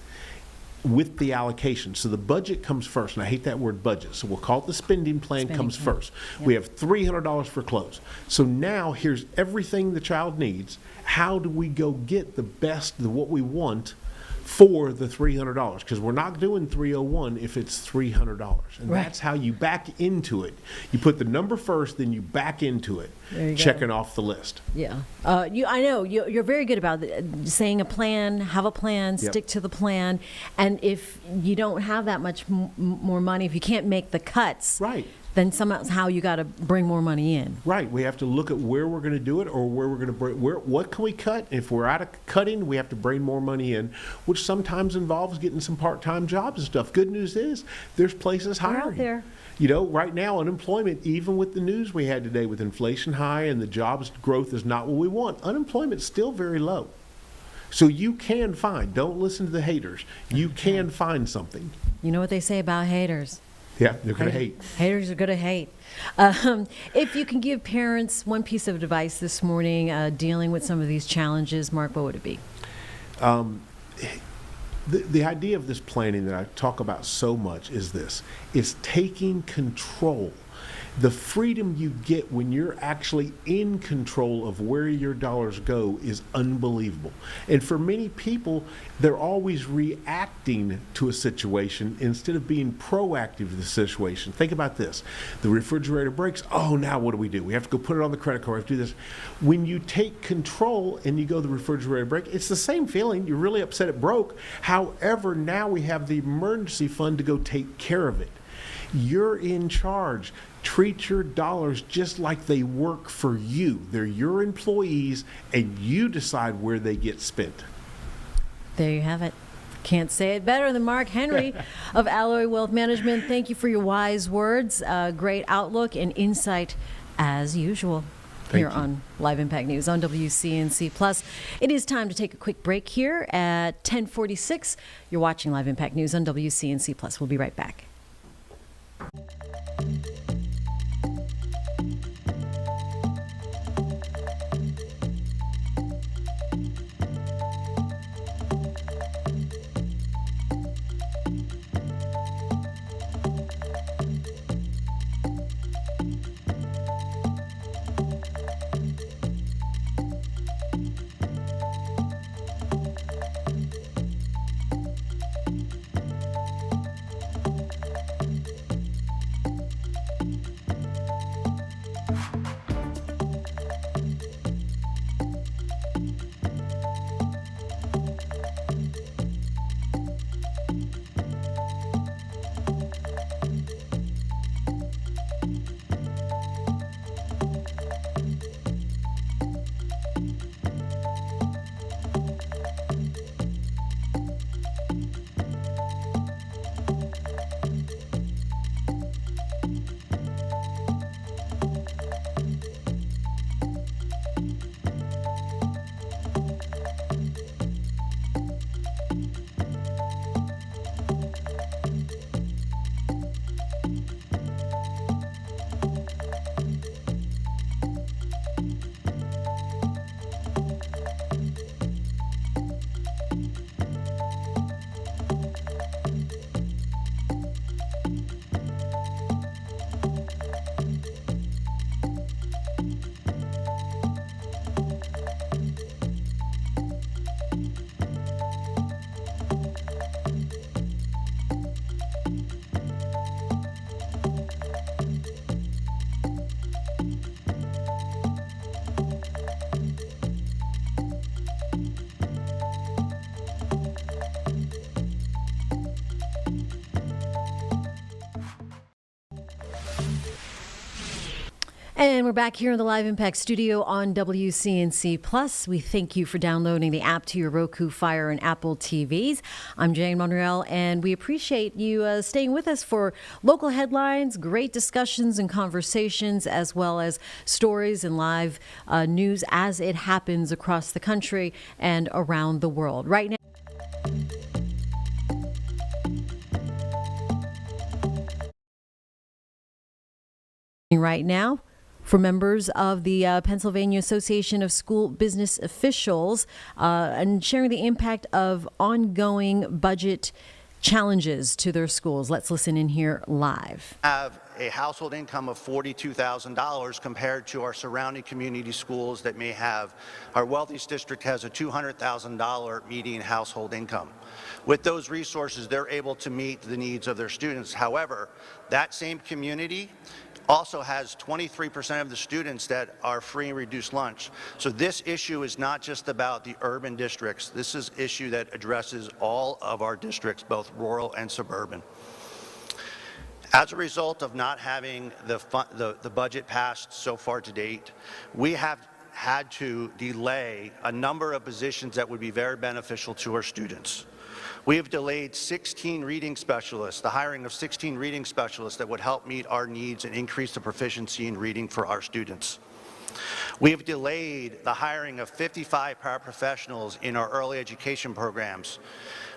with the allocation? So the budget comes first, and I hate that word budget, so we'll call it the spending plan comes first. Yep. We have $300 for clothes. So now here's everything the child needs. How do we go get the best, what we want for the $300? Because we're not doing $301 if it's $300, and that's how you back into it. You put the number first, then you back into it, checking off the list. Yeah, I know you're very good about saying a plan, have a plan, stick to the plan, and if you don't have that much more money, if you can't make the cuts, then somehow you got to bring more money in. Right. We have to look at where we're going to do it, or where we're going to bring. What can we cut? If we're out of cutting, we have to bring more money in, which sometimes involves getting some part-time jobs and stuff. Good news is there's places hiring. They're out there. Right now, unemployment, even with the news we had today with inflation high and the jobs growth is not what we want, unemployment's still very low. So you can find. Don't listen to the haters. You can find something. You know what they say about haters? Yeah, they're going to hate. Haters are going to hate. If you can give parents one piece of advice this morning dealing with some of these challenges, Mark, what would it be? The idea of this planning that I talk about so much is this. It's taking control. The freedom you get when you're actually in control of where your dollars go is unbelievable. And for many people, they're always reacting to a situation instead of being proactive to the situation. Think about this. The refrigerator breaks. Oh, now what do? We have to go put it on the credit card. We have to do this. When you take control and you go, the refrigerator break, it's the same feeling. You're really upset it broke. However, now we have the emergency fund to go take care of it. You're in charge. Treat your dollars just like they work for you. They're your employees, and you decide where they get spent. There you have it. Can't say it better than Mark Henry of Alloy Wealth Management. Thank you for your wise words. Great outlook and insight as usual. Here on Live Impact News on WCNC Plus. It is time to take a quick break here at 10:46. You're watching Live Impact News on WCNC Plus. We'll be right back. And we're back here in the Live Impact studio on WCNC Plus. We thank you for downloading the app to your Roku, Fire, and Apple TVs. I'm Jane Monreal, and we appreciate you staying with us for local headlines, great discussions and conversations, as well as stories and live news as it happens across the country and around the world. Right now, for members of the Pennsylvania Association of School Business Officials and sharing the impact of ongoing budget challenges to their schools. Let's listen in here live. Have a household income of $42,000 compared to our surrounding community schools that may have. Our wealthiest district has a $200,000 median household income. With those resources, they're able to meet the needs of their students. However, that same community also has 23% of the students that are free and reduced lunch. So this issue is not just about the urban districts. This is an issue that addresses all of our districts, both rural and suburban. As a result of not having the budget passed so far to date, we have had to delay a number of positions that would be very beneficial to our students. We have delayed 16 reading specialists, the hiring of 16 reading specialists that would help meet our needs and increase the proficiency in reading for our students. We have delayed the hiring of 55 paraprofessionals in our early education programs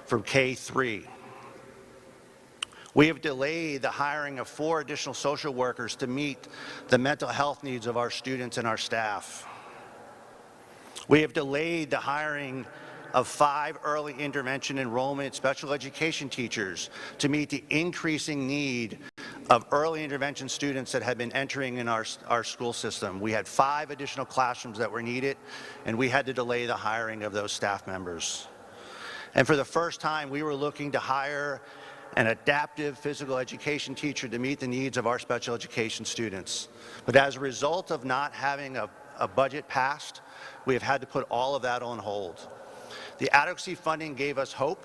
from K-3. We have delayed the hiring of 4 additional social workers to meet the mental health needs of our students and our staff. We have delayed the hiring of 5 early intervention enrollment special education teachers to meet the increasing need of early intervention students that have been entering in our school system. We had 5 additional classrooms that were needed, and we had to delay the hiring of those staff members. And for the first time, we were looking to hire an adaptive physical education teacher to meet the needs of our special education students. But as a result of not having a budget passed, we have had to put all of that on hold. The adequacy funding gave us hope,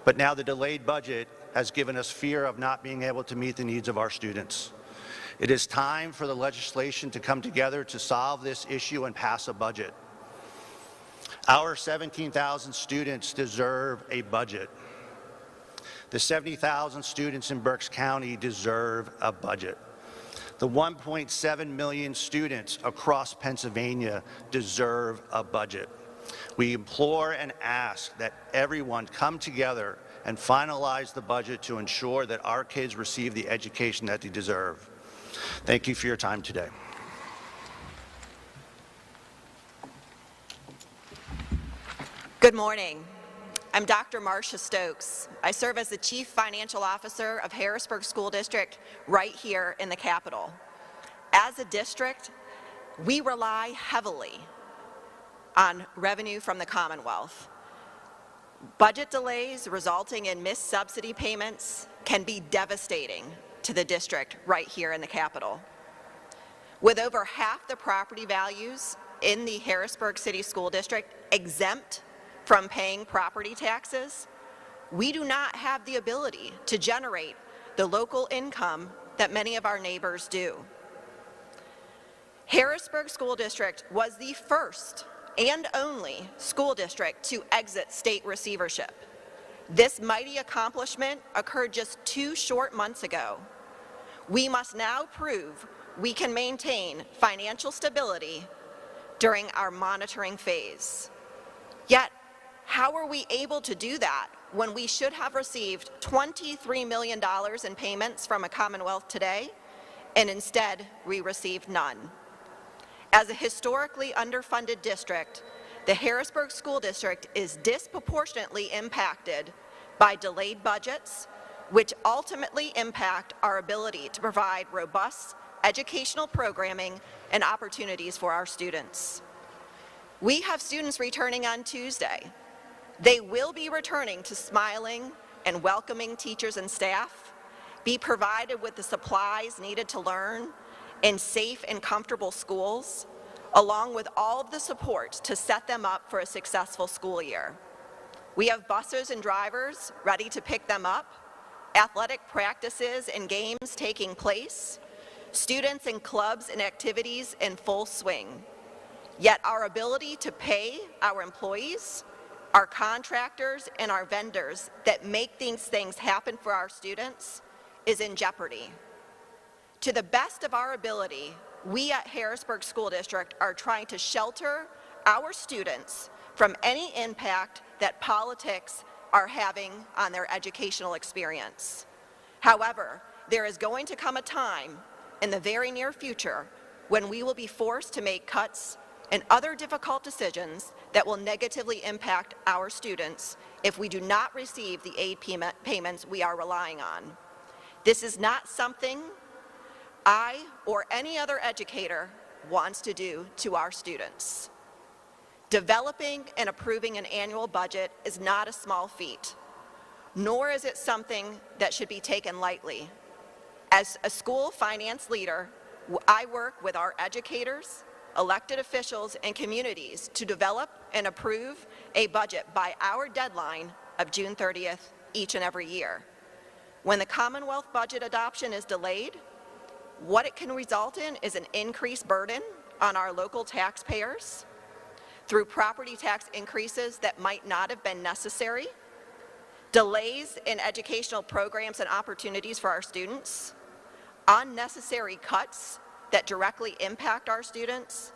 but now the delayed budget has given us fear of not being able to meet the needs of our students. It is time for the legislation to come together to solve this issue and pass a budget. Our 17,000 students deserve a budget. The 70,000 students in Berks County deserve a budget. The 1.7 million students across Pennsylvania deserve a budget. We implore and ask that everyone come together and finalize the budget to ensure that our kids receive the education that they deserve. Thank you for your time today. Good morning. I'm Dr. Marcia Stokes. I serve as the Chief Financial Officer of Harrisburg School District right here in the Capitol. As a district, we rely heavily on revenue from the Commonwealth. Budget delays resulting in missed subsidy payments can be devastating to the district right here in the Capitol. With over half the property values in the Harrisburg City School District exempt from paying property taxes, we do not have the ability to generate the local income that many of our neighbors do. Harrisburg School District was the first and only school district to exit state receivership. This mighty accomplishment occurred just 2 short months ago. We must now prove we can maintain financial stability during our monitoring phase. Yet, how are we able to do that when we should have received $23 million in payments from a Commonwealth today, and instead we received none? As a historically underfunded district, the Harrisburg School District is disproportionately impacted by delayed budgets, which ultimately impact our ability to provide robust educational programming and opportunities for our students. We have students returning on Tuesday. They will be returning to smiling and welcoming teachers and staff, be provided with the supplies needed to learn, in safe and comfortable schools, along with all of the support to set them up for a successful school year. We have buses and drivers ready to pick them up, athletic practices and games taking place, students in clubs and activities in full swing. Yet our ability to pay our employees, our contractors, and our vendors that make these things happen for our students is in jeopardy. To the best of our ability, we at Harrisburg School District are trying to shelter our students from any impact that politics are having on their educational experience. However, there is going to come a time in the very near future when we will be forced to make cuts and other difficult decisions that will negatively impact our students if we do not receive the aid payments we are relying on. This is not something I or any other educator wants to do to our students. Developing and approving an annual budget is not a small feat, nor is it something that should be taken lightly. As a school finance leader, I work with our educators, elected officials, and communities to develop and approve a budget by our deadline of June 30th each and every year. When the Commonwealth budget adoption is delayed, what it can result in is an increased burden on our local taxpayers through property tax increases that might not have been necessary, delays in educational programs and opportunities for our students, unnecessary cuts that directly impact our students,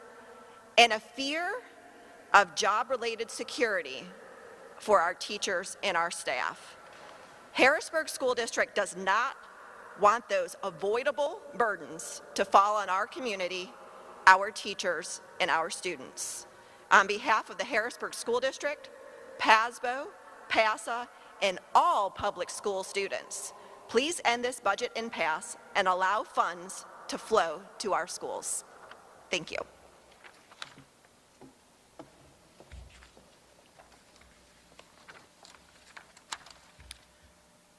and a fear of job-related security for our teachers and our staff. Harrisburg School District does not want those avoidable burdens to fall on our community, our teachers, and our students. On behalf of the Harrisburg School District, PASBO, PASA, and all public school students, please end this budget impasse and allow funds to flow to our schools. Thank you.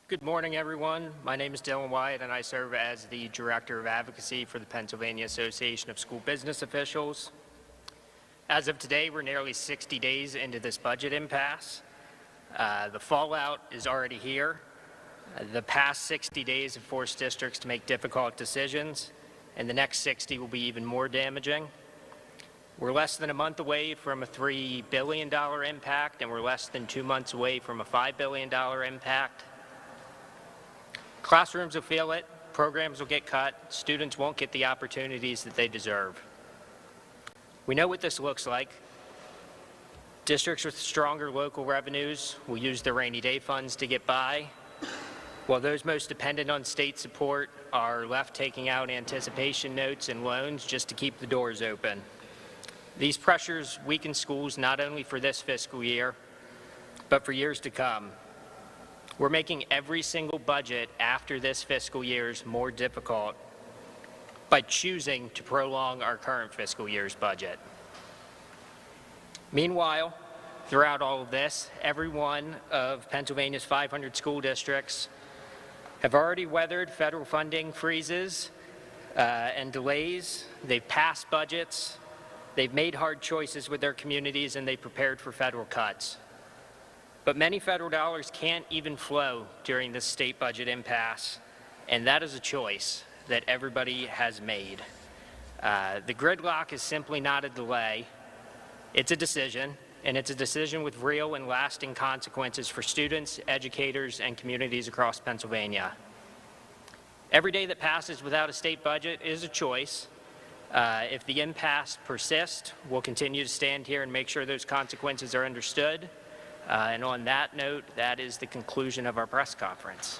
Good morning, everyone. My name is Dylan Wyatt, and I serve as the Director of Advocacy for the Pennsylvania Association of School Business Officials. As of today, we're nearly 60 days into this budget impasse. The fallout is already here. The past 60 days have forced districts to make difficult decisions, and the next 60 will be even more damaging. We're less than a month away from a $3 billion impact, and we're less than 2 months away from a $5 billion impact. Classrooms will feel it, programs will get cut, students won't get the opportunities that they deserve. We know what this looks like. Districts with stronger local revenues will use their rainy day funds to get by, while those most dependent on state support are left taking out anticipation notes and loans just to keep the doors open. These pressures weaken schools not only for this fiscal year, but for years to come. We're making every single budget after this fiscal year's more difficult by choosing to prolong our current fiscal year's budget. Meanwhile, throughout all of this, every one of Pennsylvania's 500 school districts have already weathered federal funding freezes and delays. They've passed budgets, they've made hard choices with their communities, and they prepared for federal cuts. But many federal dollars can't even flow during this state budget impasse, and that is a choice that everybody has made. The gridlock is simply not a delay. It's a decision, and it's a decision with real and lasting consequences for students, educators, and communities across Pennsylvania. Every day that passes without a state budget is a choice. If the impasse persists, we'll continue to stand here and make sure those consequences are understood. And on that note, that is the conclusion of our press conference.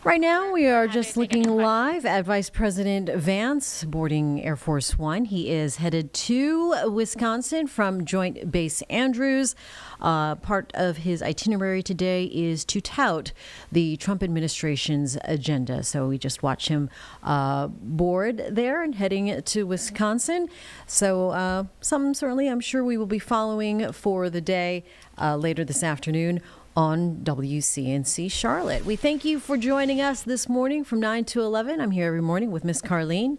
Right now, we are just looking live at Vice President Vance boarding Air Force One. He is headed to Wisconsin from Joint Base Andrews. Part of his itinerary today is to tout the Trump administration's agenda. So we just watch him board there and heading to Wisconsin. So some certainly I'm sure we will be following for the day later this afternoon on WCNC Charlotte. We thank you for joining us this morning from 9 to 11. I'm here every morning with Miss Carlene.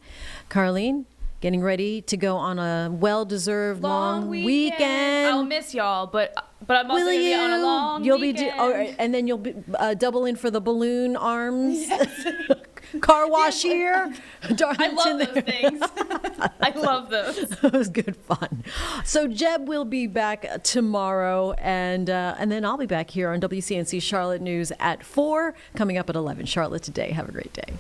Carlene, getting ready to go on a well-deserved long weekend. I'll miss y'all, but I'm also going to be on a long weekend. And then you'll be double in for the balloon arms. Yes. car wash here. I love those things. I love those. It was good fun. So Jeb will be back tomorrow, and then I'll be back here on WCNC Charlotte News at 4, coming up at 11. Charlotte Today. Have a great day.